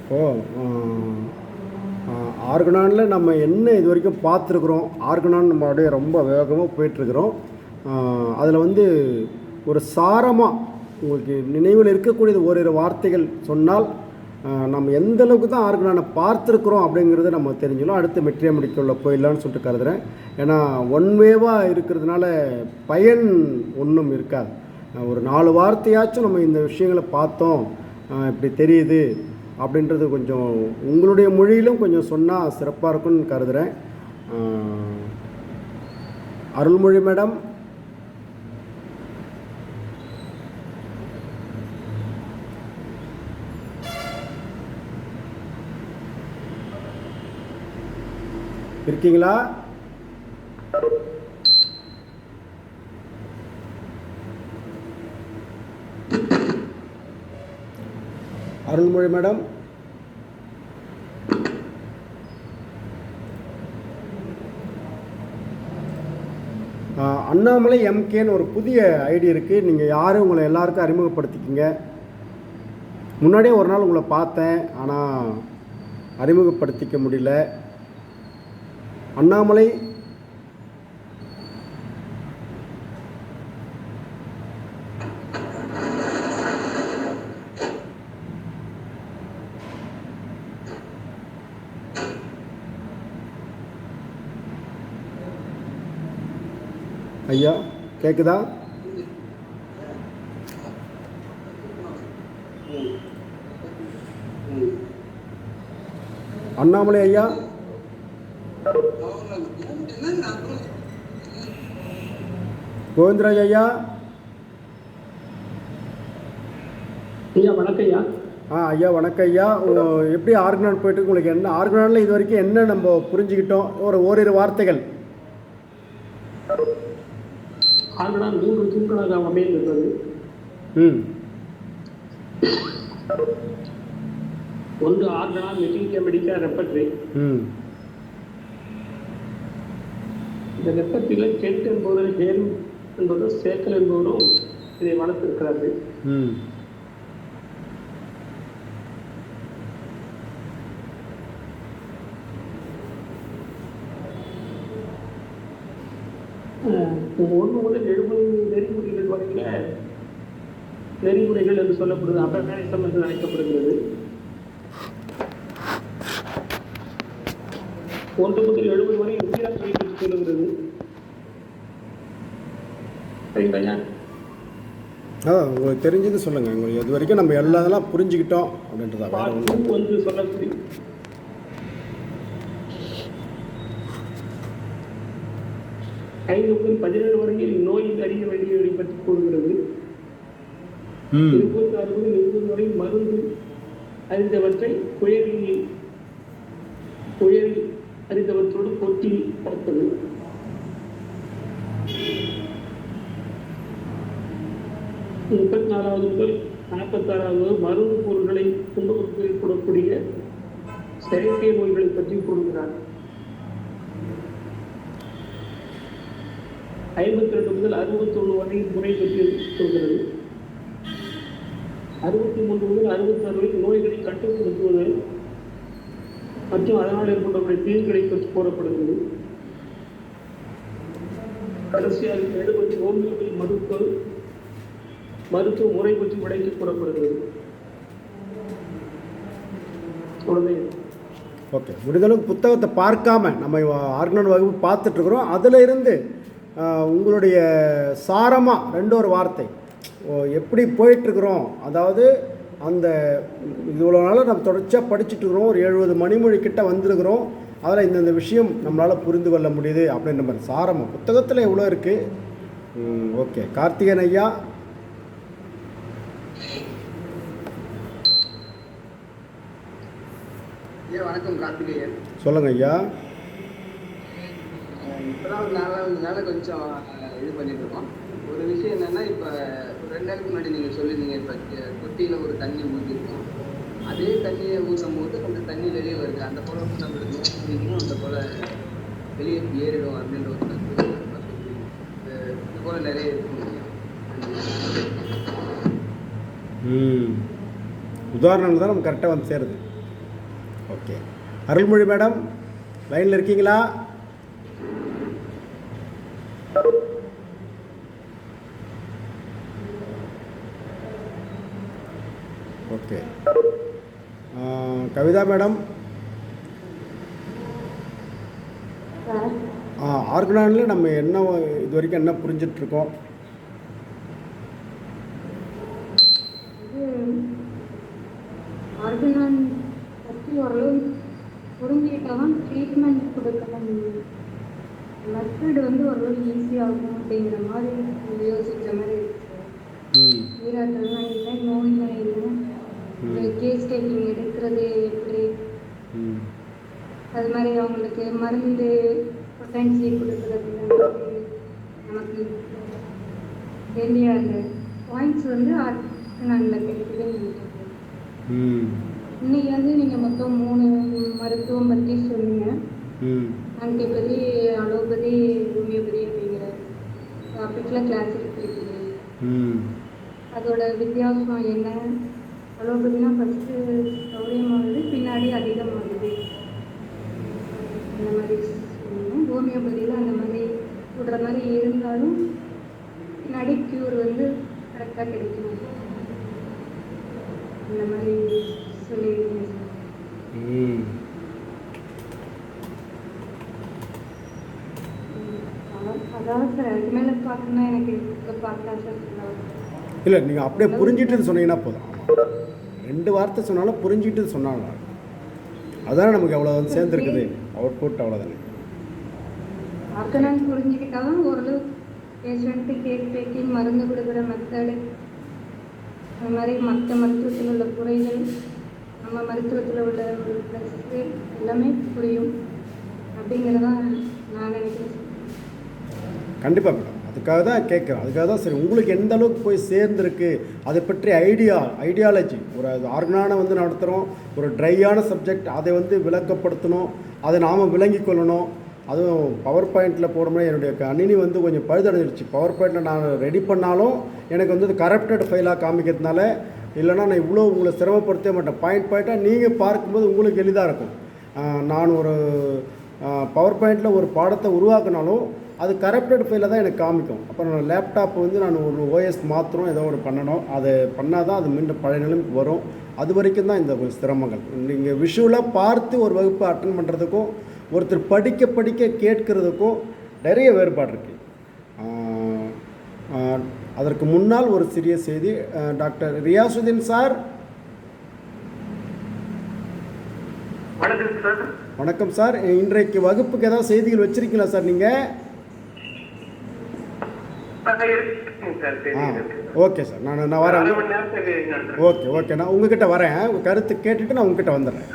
இப்போது ஆர்கனானில் நம்ம என்ன இது வரைக்கும் பார்த்துருக்குறோம், ஆர்கனான் நம்ம அப்படியே ரொம்ப வேகமாக போயிட்டுருக்குறோம். அதில் வந்து ஒரு சாரமாக உங்களுக்கு நினைவில் இருக்கக்கூடியது ஓரிரு வார்த்தைகள் சொன்னால் நம்ம எந்த அளவுக்கு தான் ஆர்கனானை பார்த்துருக்குறோம் அப்படிங்கிறத நம்ம தெரிஞ்சிடும். அடுத்து மெட்ரியாமெடிக்குள்ள போயிடலான்னு சொல்லிட்டு கருதுகிறேன். ஏன்னா ஒன் வேவாக இருக்கிறதுனால பயன் ஒன்றும் இருக்காது. ஒரு 4 வார்த்தையாச்சும் நம்ம இந்த விஷயங்களை பார்த்தோம், இப்படி தெரியுது அப்படின்றது கொஞ்சம் உங்களுடைய மொழியிலும் கொஞ்சம் சொன்னால் சிறப்பாக இருக்கும்னு கருதுகிறேன். அருள்மொழி மேடம், இருக்கீங்களா? அருள்மொழி மேடம், அண்ணாமலை எம்கேன்னு ஒரு புதிய ஐடி இருக்குது. நீங்கள் யாரும் உங்களை எல்லாருக்கும் அறிமுகப்படுத்திக்கிங்க. முன்னாடியே ஒரு நாள் உங்களை பார்த்தேன், ஆனால் அறிமுகப்படுத்திக்க முடியல. அண்ணாமலை ஐயா கேட்குதா? அண்ணாமலை ஐயா, கோவிந்தராஜ் ஐயா, ஐயா வணக்கம் ஐயா. ஐயா வணக்கம் ஐயா. எப்படி ஆர்கனான் போயிட்டு உங்களுக்கு என்ன ஆர்கனானில் இது வரைக்கும் என்ன நம்ம புரிஞ்சுக்கிட்டோம்? ஓரிரு வார்த்தைகள். ஆர்கனான் 3 தூண்களாக அமைந்திருக்கிறது. ஒன்று ஆர்கனான் மெட்ரியாமெடிக்கா ரெப்பர்ட்ரி. இந்த ரெப்பர்ட்ரியில் கென்ட் என்பவர், ஹேல் என்பவர், சேக்கல் என்பவரும் இதை வளர்த்திருக்கிறார்கள். ஒன்று முதல் 70 நெறிமுறைகள் வரையில நெறிமுறைகள் என்று சொல்லப்படுது, அபமேனிசம் என்று அழைக்கப்படுகிறது. 1 முதல் 70 வரை உயிராட்சியை பற்றி சொல்லுகிறது. சரிங்களா? உங்களுக்கு தெரிஞ்சது சொல்லுங்க. உங்களுக்கு இது வரைக்கும் நம்ம எல்லாதெல்லாம் புரிஞ்சுக்கிட்டோம் அப்படின்றதா ஒன்று சொல்லக்கூடிய 5 முதல் 17 வரையில் நோயில் அறிய வேண்டியவை பற்றி கூறுகிறது. 26 முதல் 20 வரை மருந்து அறிந்தவற்றை புயலில் அறிந்தவற்றோடு போட்டி பார்ப்பது. 34வது முதல் 46வது மருந்து பொருட்களை கொண்டு ஏற்படக்கூடிய செயற்கை நோய்களை பற்றி கூறுகிறார். 52 முதல் 61 வரை முறை பற்றி சொல்கிறது. 63 முதல் 66 வரை நோய்களை கட்டுப்படுத்துவது மற்றும் அதனால் ஏற்படக்கூடிய தீங்குகளை பற்றி கூறப்படுகிறது. கடைசியாக 71 மருத்துவ முறை பற்றி விடைக்கு கூறப்படுகிறது. ஓகே, முடிந்தளவுக்கு புத்தகத்தை பார்க்காம நம்ம ஆர்கனான் வகுப்பு பார்த்துட்ருக்குறோம். அதில் இருந்து உங்களுடைய சாரமாக 2 வார்த்தை எப்படி போயிட்டுருக்குறோம், அதாவது அந்த இவ்வளோ நாள் நம்ம தொடர்ச்சியாக படிச்சுட்ருக்குறோம், ஒரு 70 மணிமொழி கிட்ட வந்திருக்கிறோம், அதில் இந்த விஷயம் நம்மளால் புரிந்து கொள்ள முடியுது அப்படின்ற மாதிரி சாரமாக புத்தகத்தில் எவ்வளோ இருக்குது. ஓகே, கார்த்திகேயன் ஐயா. வணக்கம் கார்த்திகேயன். சொல்லுங்கள் ஐயா. இப்போதான் ஒரு 4 நாள் கொஞ்சம் இது பண்ணிட்டு இருக்கோம். ஒரு விஷயம் என்னன்னா, இப்போ 2 நாளுக்கு முன்னாடி நீங்கள் சொல்லியிருந்தீங்க, இப்போ தொட்டியில் ஒரு தண்ணி ஊற்றிருக்கோம், அதே தண்ணியை ஊற்றும் போது அந்த தண்ணி வெளியே வருது, அந்த போல நம்மளுக்கு நோக்கியும் அந்த போல வெளியே ஏறிடும் அப்படின்ற ஒரு கருத்து இது போல நிறைய இருக்கும். உதாரணங்கள் தான் நம்ம கரெக்டாக வந்து சேருது. ஓகே. அருள்மொழி மேடம் லைனில் இருக்கீங்களா? ஓகே. கவிதா மேடம், ஆர்கனானில் நம்ம என்ன இது வரைக்கும் என்ன புரிஞ்சிட்ருக்கோம்? ஆர்கனான் பற்றி ஓரளவு புரிஞ்சுக்கிட்டாதான் ட்ரீட்மெண்ட் கொடுக்கலாம். மெத்தட் வந்து ஓரளவு ஈஸியாகும் அப்படிங்கிற மாதிரி யோசிக்கிற மாதிரி இருக்கு. நீராட்டம்லாம் இல்லை, நோய்லாம் இல்லை, கேஸ் டேக்கிங் எடுக்கிறது எப்படி, அது மாதிரி அவங்களுக்கு மருந்து பொட்டன்சி கொடுக்குறது நமக்கு வேண்டிய அந்த பாயிண்ட்ஸ் வந்து ஆர்கனானில் கிடைக்குதுன்னு நினைக்கிறேன். இன்னைக்கு வந்து நீங்கள் மொத்தம் 3 மருத்துவம் பற்றி சொன்னீங்க. ஆன்டிபதி, அலோபதி, ஹோமியோபதி அப்படிங்கிற டாபிக்ல கிளாஸ் எடுத்துருக்கீங்க. அதோட வித்தியாசம் என்ன? அலோபதினா ஃபஸ்ட்டு சௌரியமாகுது, பின்னாடி அதிகமாகுது, அந்த மாதிரி சொன்னீங்க. ஹோமியோபதியில் அந்த மாதிரி விடுற மாதிரி இருந்தாலும் பின்னாடி க்யூர் வந்து கரெக்டாக கிடைக்கும், இந்த மாதிரி சொல்லியிருக்கீங்க. அதாவது சார் அதுக்கு மேலே பார்க்கணுன்னா எனக்கு பார்த்தா சார் இல்லை, நீங்கள் அப்படியே புரிஞ்சிட்டு சொன்னீங்கன்னா போதும். 2 வார்த்தை சொன்னாலும் புரிஞ்சிட்டு சொன்னாங்க, அதானே நமக்கு எவ்வளோ வந்து சேர்ந்துருக்குது அவுட்புட், அவ்வளோதானே. ஆர்கனான் புரிஞ்சுக்கிட்டாலும் ஓரளவு பேஷண்ட்டு கேஸ் டேக்கிங், மருந்து கொடுக்குற மெத்தடு, அது மாதிரி மற்ற மருத்துவத்தில் உள்ள குறைகள், நம்ம மருத்துவத்தில் உள்ள ஒரு ப்ளஸ்ஸு எல்லாமே புரியும் அப்படிங்கிறதான் நான் நினைக்கிறேன். கண்டிப்பாக மேடம், அதுக்காக தான் கேட்குறேன். அதுக்காக தான் சரி உங்களுக்கு எந்த அளவுக்கு போய் சேர்ந்துருக்கு அதை பற்றி ஐடியாலஜி. ஒரு ஆர்கனானை வந்து நடத்துகிறோம், ஒரு ட்ரையான சப்ஜெக்ட், அதை வந்து விளக்கப்படுத்தணும், அதை நாம் விளங்கி கொள்ளணும். அதுவும் பவர் பாயிண்டில் போடும்போது என்னுடைய கணினி வந்து கொஞ்சம் பழுதடைஞ்சிருச்சு. பவர் பாயிண்டில் நான் ரெடி பண்ணாலும் எனக்கு வந்து அது கரப்டட் ஃபைலாக காமிக்கிறதுனால, இல்லைனா நான் இவ்வளோ உங்களை சிரமப்படுத்தவே மாட்டேன். பாயிண்ட்டாக நீங்கள் பார்க்கும்போது உங்களுக்கு எளிதாக இருக்கும். நான் ஒரு பவர் பாயிண்டில் ஒரு பாடத்தை உருவாக்கினாலும் அது கரப்டட் ஃபைலில் தான் எனக்கு காமிக்கும். அப்புறம் நான் லேப்டாப் வந்து நான் ஒரு ஓஎஸ் மாத்திரம் ஏதோ ஒரு பண்ணணும், அதை பண்ணால் தான் அது மீண்டும் பழைய நிலைமைக்கு வரும். அது வரைக்கும் தான் இந்த சிரமங்கள். நீங்கள் விஷுவலாக பார்த்து ஒரு வகுப்பு அட்டன் பண்ணுறதுக்கும் ஒருத்தர் படிக்க கேட்கறதுக்கும் நிறைய வேறுபாடு இருக்குது. அதற்கு முன்னால் ஒரு சிறிய செய்தி. Doctor Riyasudeen sir. வணக்கம் சார். வணக்கம் சார். இன்றைக்கு வகுப்புக்கு ஏதாவது செய்திகள் வச்சுருக்கீங்களா சார் நீங்கள்? ஓகே சார், நான் வரேன். ஓகே, நான் உங்ககிட்ட வரேன். உங்கள் கருத்து கேட்டுட்டு நான் உங்ககிட்ட வந்துடுறேன்.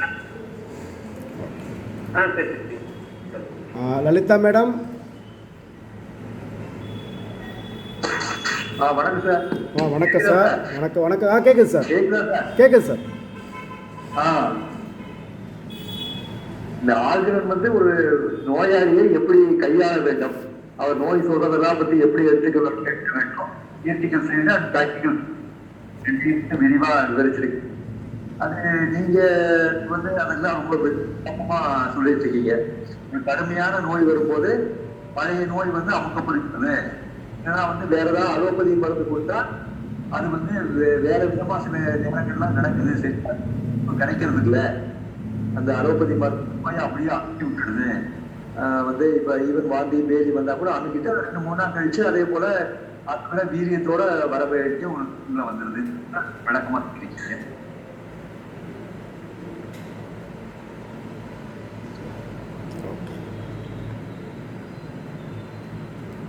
லலிதா மேடம். வணக்கம் சார். வணக்கம் சார். வணக்கம். கேட்குது சார். கேட்குது சார். இந்த ஆர்கனன் வந்து ஒரு நோயாளியை எப்படி கையாள வேண்டும், அவர் நோய் சொல்றதெல்லாம் பத்தி எப்படி எடுத்துக்க வேண்டும், தியரிட்டிக்கல் சைடு அண்ட் ப்ராக்டிக்கல் விரிவா விவரிச்சிருக்கு. அது நீங்க வந்து அதெல்லாம் ரொம்ப விருப்பமா சொல்லிட்டு இருக்கீங்க. கடுமையான நோய் வரும்போது பழைய நோய் வந்து அமுக்கப்படுகிறது. ஏன்னா வந்து வேற ஏதாவது அலோபதி மருந்து கொடுத்தா அது வந்து வேற விதமா சில நேரங்கள்லாம் நடக்குது, சரி கிடைக்கிறது இல்லை. அந்த அலோபதி மருந்து அப்படியே அமுக்கி விட்டுடுது. வந்து இப்ப ஈவன் வாந்தி பேதி வந்தா கூட அமுக்கிட்டு 2-3 நாள் கழிச்சு அதே போல அதுக்குள்ள வீரியத்தோட வர வேண்டிய ஒரு சூழ்நிலை வந்துருது. விளக்கமா இருக்கீங்க.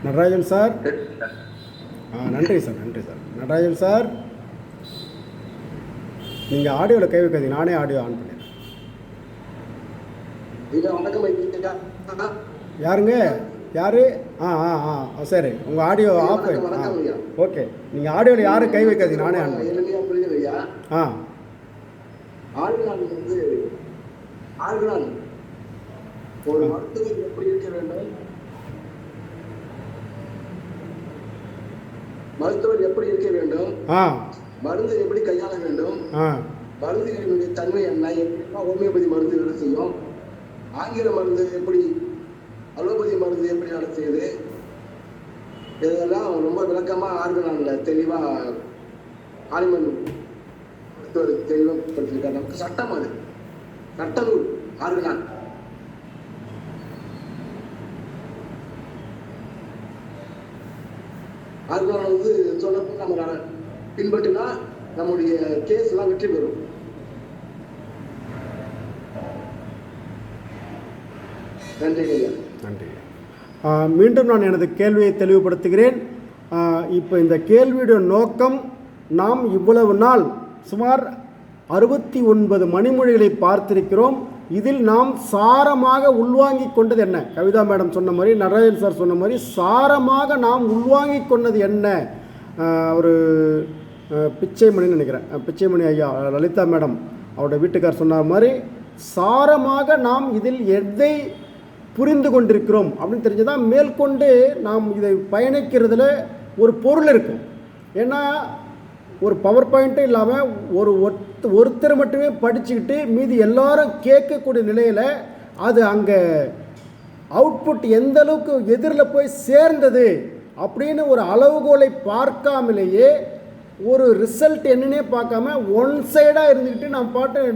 நடராஜன் சார். நன்றி சார். நடராஜன் சார், நீங்கள் ஆடியோவில் கை வைக்காதீங்க, நானே ஆடியோ ஆன் பண்ணிடுறேன். யாருங்க? யாரு? சரி, உங்கள் ஆடியோ ஆஃப் ஆகி. ஓகே, நீங்கள் ஆடியோவில் யாரும் கை வைக்காதீங்க, நானே ஆன் பண்ணுறேன். ஒரு மருத்துவர் எப்படி இருக்க வேண்டும், மருத்துவர் எப்படி இருக்க வேண்டும், மருந்து எப்படி கையாள வேண்டும், மருந்துகளினுடைய தன்மை என்ன, எப்படின்னா ஹோமியோபதி மருந்து வேலை செய்யும், ஆங்கில மருந்து எப்படி, அலோபதி மருந்து எப்படி வேலை செய்யுது, இதெல்லாம் ரொம்ப விளக்கமாக ஆர்கனானில் தெளிவாக ஆலிமன் மருத்துவர் தெளிவாகப்படுத்திருக்காரு. நமக்கு சட்டம், அது சட்ட நூல் ஆர்கனான். ஆர்கனான் வந்து சொன்னப்போ நம்ம பின்பற்றினா நம்முடைய கேஸ் எல்லாம் வெற்றி பெறும். நன்றி ஐயா. நன்றி. மீண்டும் நான் எனது கேள்வியை தெளிவுபடுத்துகிறேன். இப்போ இந்த கேள்வியுடைய நோக்கம், நாம் இவ்வளவு நாள் சுமார் 69 மணிமொழிகளை பார்த்திருக்கிறோம். இதில் நாம் சாரமாக உள்வாங்கி கொண்டது என்ன? கவிதா மேடம் சொன்ன மாதிரி, நடராஜன் சார் சொன்ன மாதிரி, சாரமாக நாம் உள்வாங்கி கொண்டது என்ன? ஒரு பிச்சைமணின்னு நினைக்கிறேன், பிச்சைமணி ஐயா, லலிதா மேடம் அவருடைய வீட்டுக்கார் சொன்ன மாதிரி, சாரமாக நாம் இதில் எதை புரிந்து கொண்டிருக்கிறோம் அப்படின்னு தெரிஞ்சுதான் மேற்கொண்டு நாம் இதை பயணிக்கிறதுல ஒரு பொருள் இருக்கும். ஏன்னா ஒரு பவர் பாயிண்ட்டும் இல்லாமல் ஒருத்தர் மட்டுமே படிச்சுக்கிட்டு மீதி எல்லாரும் கேட்கக்கூடிய நிலையில் அது அங்கே அவுட்புட் எந்த அளவுக்கு எதிரில் போய் சேர்ந்தது அப்படின்னு ஒரு அளவுகோலை பார்க்காமலேயே, ஒரு ரிசல்ட் என்னன்னே பார்க்காம ஒன் சைடாக இருந்துக்கிட்டு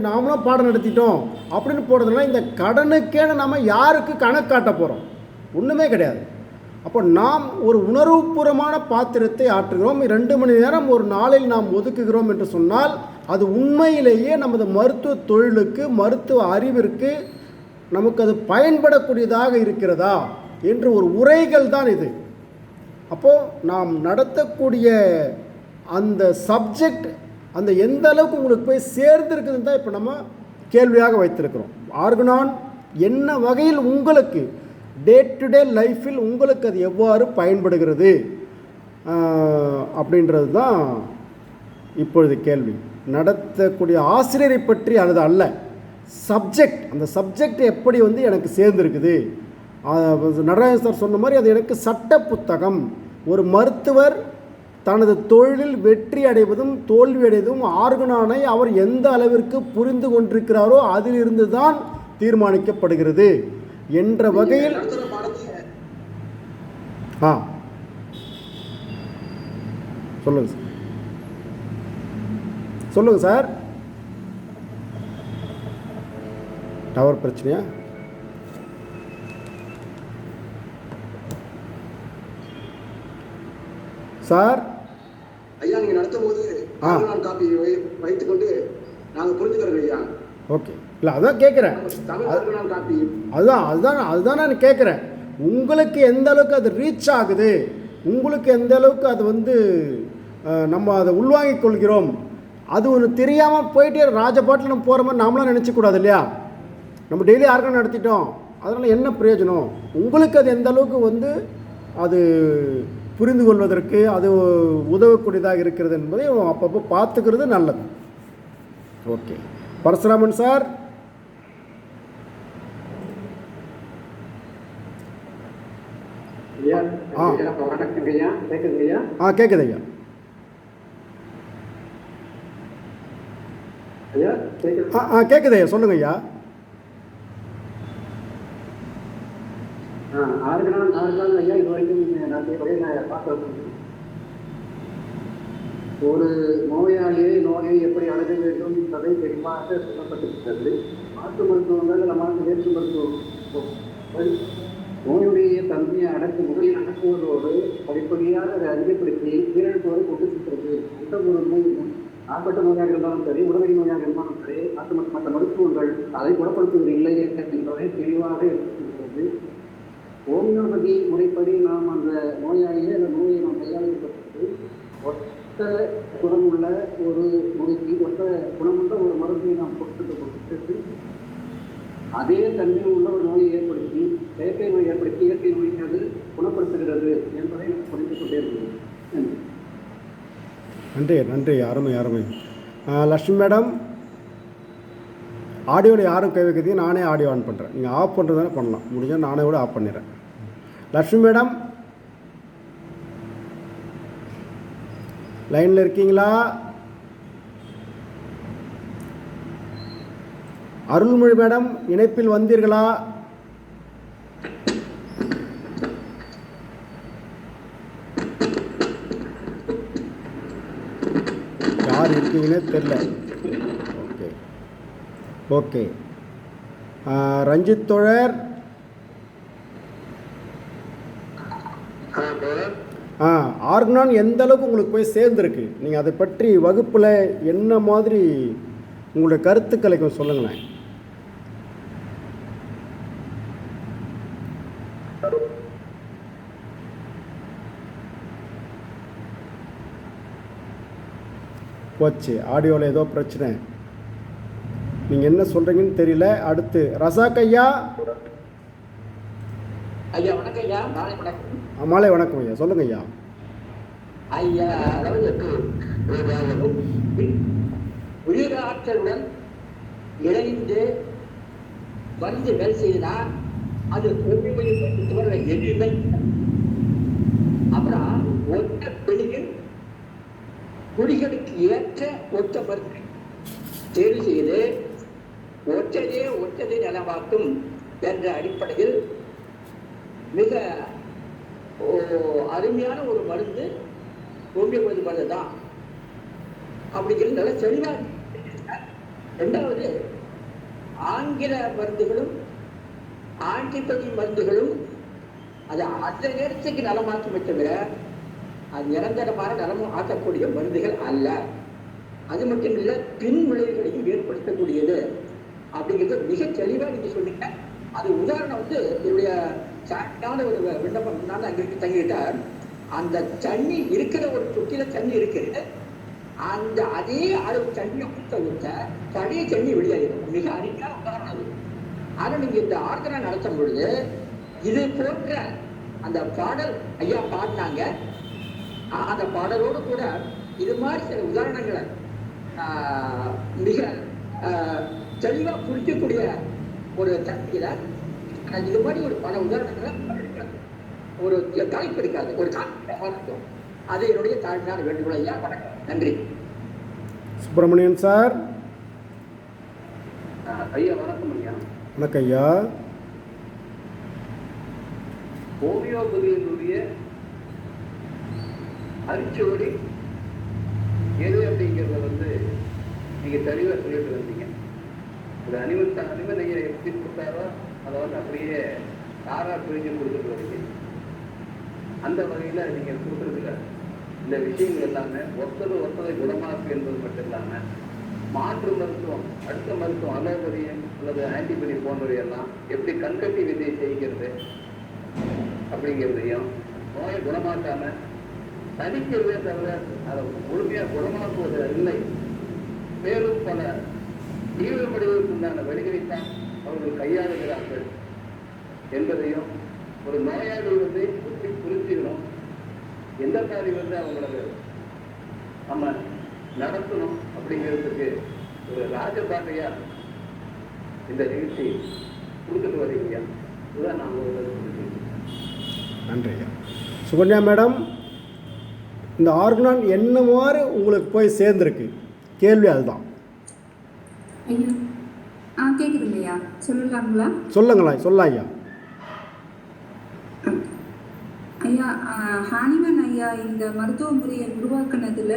நாமளும் பாடம் நடத்திட்டோம் அப்படின்னு போடுறதுனால இந்த கடனுக்கேன நம்ம யாருக்கு கணக்கு காட்ட போகிறோம்? ஒன்றுமே கிடையாது. அப்போ நாம் ஒரு உணர்வுபூர்வமான பாத்திரத்தை ஆற்றுகிறோம். 2 மணி நேரம் ஒரு நாளில் நாம் ஒதுக்குகிறோம் என்று சொன்னால் அது உண்மையிலேயே நமது மருத்துவ தொழிலுக்கு, மருத்துவ அறிவிற்கு நமக்கு அது பயன்படக்கூடியதாக இருக்கிறதா என்று ஒரு உரைகள் தான் இது. அப்போது நாம் நடத்தக்கூடிய அந்த சப்ஜெக்ட் அந்த எந்த அளவுக்கு உங்களுக்கு போய் சேர்ந்துருக்குதுன்னு தான் இப்போ நம்ம கேள்வியாக வைத்திருக்கிறோம். ஆர்கனான் என்ன வகையில் உங்களுக்கு டே டு டே லைஃப்பில் உங்களுக்கு அது எவ்வாறு பயன்படுகிறது அப்படின்றது தான் இப்பொழுது கேள்வி. நடத்தக்கூடிய ஆசிரியரை பற்றி அது அல்ல, சப்ஜெக்ட், அந்த சப்ஜெக்ட் எப்படி எனக்கு சேர்ந்துருக்குது. நடராஜன் சார் சொன்ன மாதிரி அது எனக்கு சட்ட புத்தகம். ஒரு மருத்துவர் தனது தொழிலில் வெற்றி அடைவதும் தோல்வி அடைவதும் ஆர்கனானை அவர் எந்த அளவிற்கு புரிந்து கொண்டிருக்கிறாரோ அதிலிருந்து தான் தீர்மானிக்கப்படுகிறது என்ற வகையில். சொல்லுங்க சார், சொல்லுங்க சார். டவர் பிரச்சனையா? சார் ஐயா, நீங்க நடத்தும் போது காப்பி வைத்துக்கொண்டு நாங்க புரிஞ்சுக்கிறோம் ஐயா. ஓகே, இல்லை அதான் கேட்குறேன், அதுதான் நான் கேட்குறேன். உங்களுக்கு எந்த அளவுக்கு அது ரீச் ஆகுது, உங்களுக்கு எந்த அளவுக்கு அது நம்ம அதை உள்வாங்கிக் கொள்கிறோம், அது ஒன்று தெரியாமல் போயிட்டே ராஜபாட்டில் நம்ம போகிற மாதிரி நாமளாம் நினச்சிக்கூடாது இல்லையா? நம்ம டெய்லி ஆர்கன் நடத்திட்டோம், அதனால் என்ன பிரயோஜனம்? உங்களுக்கு அது எந்த அளவுக்கு அது புரிந்து கொள்வதற்கு அது உதவக்கூடியதாக இருக்கிறது என்பதை அப்பப்போ பார்த்துக்கிறது நல்லது. Okay, Parasuraman sir. கேட்குது ஐயா. கேட்குது ஐயா, சொல்லுங்க ஐயா. ஐயா, இது வரைக்கும் ஒரு நோயாளியை நோயை எப்படி அணுக வேண்டும் என்பதை தெளிவாக சொல்லப்பட்டிருக்கிறது. மாற்று மருத்துவங்கள் நம்ம வேற்று மருத்துவம் நோயுடைய தன்மையை அடக்குவதோடு படிப்படியாக அதை அதிகப்படுத்தி உயிரிழப்பு வரை கொண்டு செல்கிறது. எந்த ஒரு நோயும் ஆப்பட்ட நோயாக இருந்தாலும் சரி, உடனடி நோயாக இருந்தாலும் சரி, மற்ற மருத்துவங்கள் அதை குணப்படுத்துவதில்லை என்பதை தெளிவாக இருக்கிறது. ஹோமியோபதி முறைப்படி நாம் அந்த நோயாளியை அந்த நோயை நாம் கையாளப்பட்டு ஒத்த குணமுள்ள ஒரு நோய்க்கு ஒத்த குணமுள்ள ஒரு மருந்தை நாம் கொடுத்து அதே தன்மை உள்ள ஒரு நோயை ஏற்படுத்தி செயற்கை நோய் ஏற்படுத்தி இயற்கை நோயை அது குணப்படுத்துகிறது என்பதை நாம் புரிந்து கொண்டே இருக்கிறோம். நன்றி நன்றி, அருமை அருமை. லட்சுமி மேடம், ஆடியோவில் யாரும் கை வைக்கிறதையும் நானே ஆடியோ ஆன் பண்ணுறேன். நீங்கள் ஆஃப் பண்ணுறதானே பண்ணலாம், முடிஞ்சால் நானே கூட ஆஃப் பண்ணிடுறேன். லட்சுமி மேடம் லைனில் இருக்கீங்களா? அருள்மொழி மேடம் இணைப்பில் வந்தீர்களா? யார் இருக்கீங்கன்னே தெரில. Okay okay. ரஞ்சித் தோழர், ஆர்கனான் எந்த அளவுக்கு உங்களுக்கு போய் சேர்ந்துருக்கு, நீங்கள் அதை பற்றி வகுப்பில் என்ன மாதிரி உங்களுடைய கருத்துக்களை கொஞ்சம் சொல்லுங்களேன். போச்சு, ஆடியோவில் ஏதோ பிரச்சனை, நீங்கள் என்ன சொல்கிறீங்கன்னு தெரியல. அடுத்து ரசாக் ஐயா. ஐயா வணக்கம் ஐயா. மாலை வணக்கம். மாலை வணக்கம் ஐயா, சொல்லுங்க ஐயா. ஐயா அதாவது உயிராற்றலுடன் இணைந்து வந்து வேலை செய்தால் அது எளிமை. அப்புறம் ஒத்த பெண்ணில் குடிகளுக்கு ஏற்ற ஒத்த மருந்து தேர்வு செய்து ஒற்றதை நலமாக்கும் என்ற அடிப்படையில் மிக அருமையான ஒரு மருந்து ஹோமியோபதி மருந்து தான் அப்படிங்கிறது நல்ல தெளிவாக. ரெண்டாவது, ஆங்கில மருந்துகளும் ஆன்டிபதி மருந்துகளும் அது அந்த நேரத்துக்கு நலமாக்குமே தவிர அது நிரந்தரமான நலமும் ஆக்கக்கூடிய மருந்துகள் அல்ல. அது மட்டும் இல்லை, பின் விளைவுகளையும் ஏற்படுத்தக்கூடியது அப்படிங்கிறது மிக தெளிவாக நீங்க சொன்னீங்க. அது உதாரணம் என்னுடைய சாட்டான ஒரு விண்ணப்பம் அங்கே தங்கிட்டார். அந்த தண்ணி இருக்கிற ஒரு தொட்டியில தண்ணி இருக்கிறது, அந்த அதே அளவு தண்ணியை ஊற்ற பழைய தண்ணி வெளியாகிடும். மிக அருமையான உதாரணம் அது. ஆனால் நீங்க இந்த ஆர்கனை நடத்தும் பொழுது இது போன்ற அந்த பாடல் ஐயா பாடினாங்க. அந்த பாடலோடு கூட இது மாதிரி சில உதாரணங்களை மிக தெளிவாக குறிக்கக்கூடிய ஒரு தன்மையில இது மாதிரி ஒரு பல உதாரணங்களை ஒரு தலைப்பு இருக்காது, ஒரு காரணம். அது என்னுடைய தாழ்மையான வேண்டுகோள் ஐயா. வணக்கம், நன்றி. சுப்பிரமணியன் சார். ஐயா வணக்கம் ஐயா. வணக்கம் ஐயா. ஹோமியோபதியினுடைய அரிச்சுவடி எது அப்படிங்கிறத நீங்க தெளிவாக சொல்லிட்டு வந்தீங்க. ஒரு அனிமன் ஐயா எப்படி கொடுத்தாரோ அதை அப்படியே தாரா பிரிஞ்சு கொடுத்துட்டு வரீங்க. அந்த வகையில நீங்க கொடுக்குறதுல இந்த விஷயங்கள் எல்லாமே ஒருத்ததை குணமாக்கு என்பது மட்டும் இல்லாம மாற்று மருத்துவம், அடுத்த மருத்துவம், அலோபதி அல்லது ஆன்டிபடி போன்றவையெல்லாம் எப்படி கண்கட்டி விதையை செய்கிறது அப்படிங்கிறதையும், நோயை குணமாக்காம தனிக்கிறதே தவிர அதை முழுமையா குணமாக்குவது இல்லை, மேலும் பல தீவிரமடைவதற்குண்டான வழிகளைத்தான் அவர்கள் கையாளுகிறார்கள் என்பதையும் ஒரு நோயாளி எப்படி புரிஞ்சுக்கணும், எந்த மாதிரி அவங்களுக்கு நம்ம நடத்தணும் அப்படிங்கிறதுக்கு ஒரு ராஜபாட்டையா இந்த நிகழ்ச்சி கொடுத்துட்டு வரீங்க. இதுதான் நாங்கள் நன்றி ஐயா. சுகன்யா மேடம், இந்த ஆர்கனான் என்ன மாதிரி உங்களுக்கு போய் சேர்ந்துருக்கு? கேள்வி அதுதான். ஐயா கேட்குதுங்க ஐயா, சொல்லலாங்களா? சொல்லலாம் ஐயா. ஐயா, ஹானிமன் ஐயா இந்த மருத்துவ முறையை உருவாக்குனதுல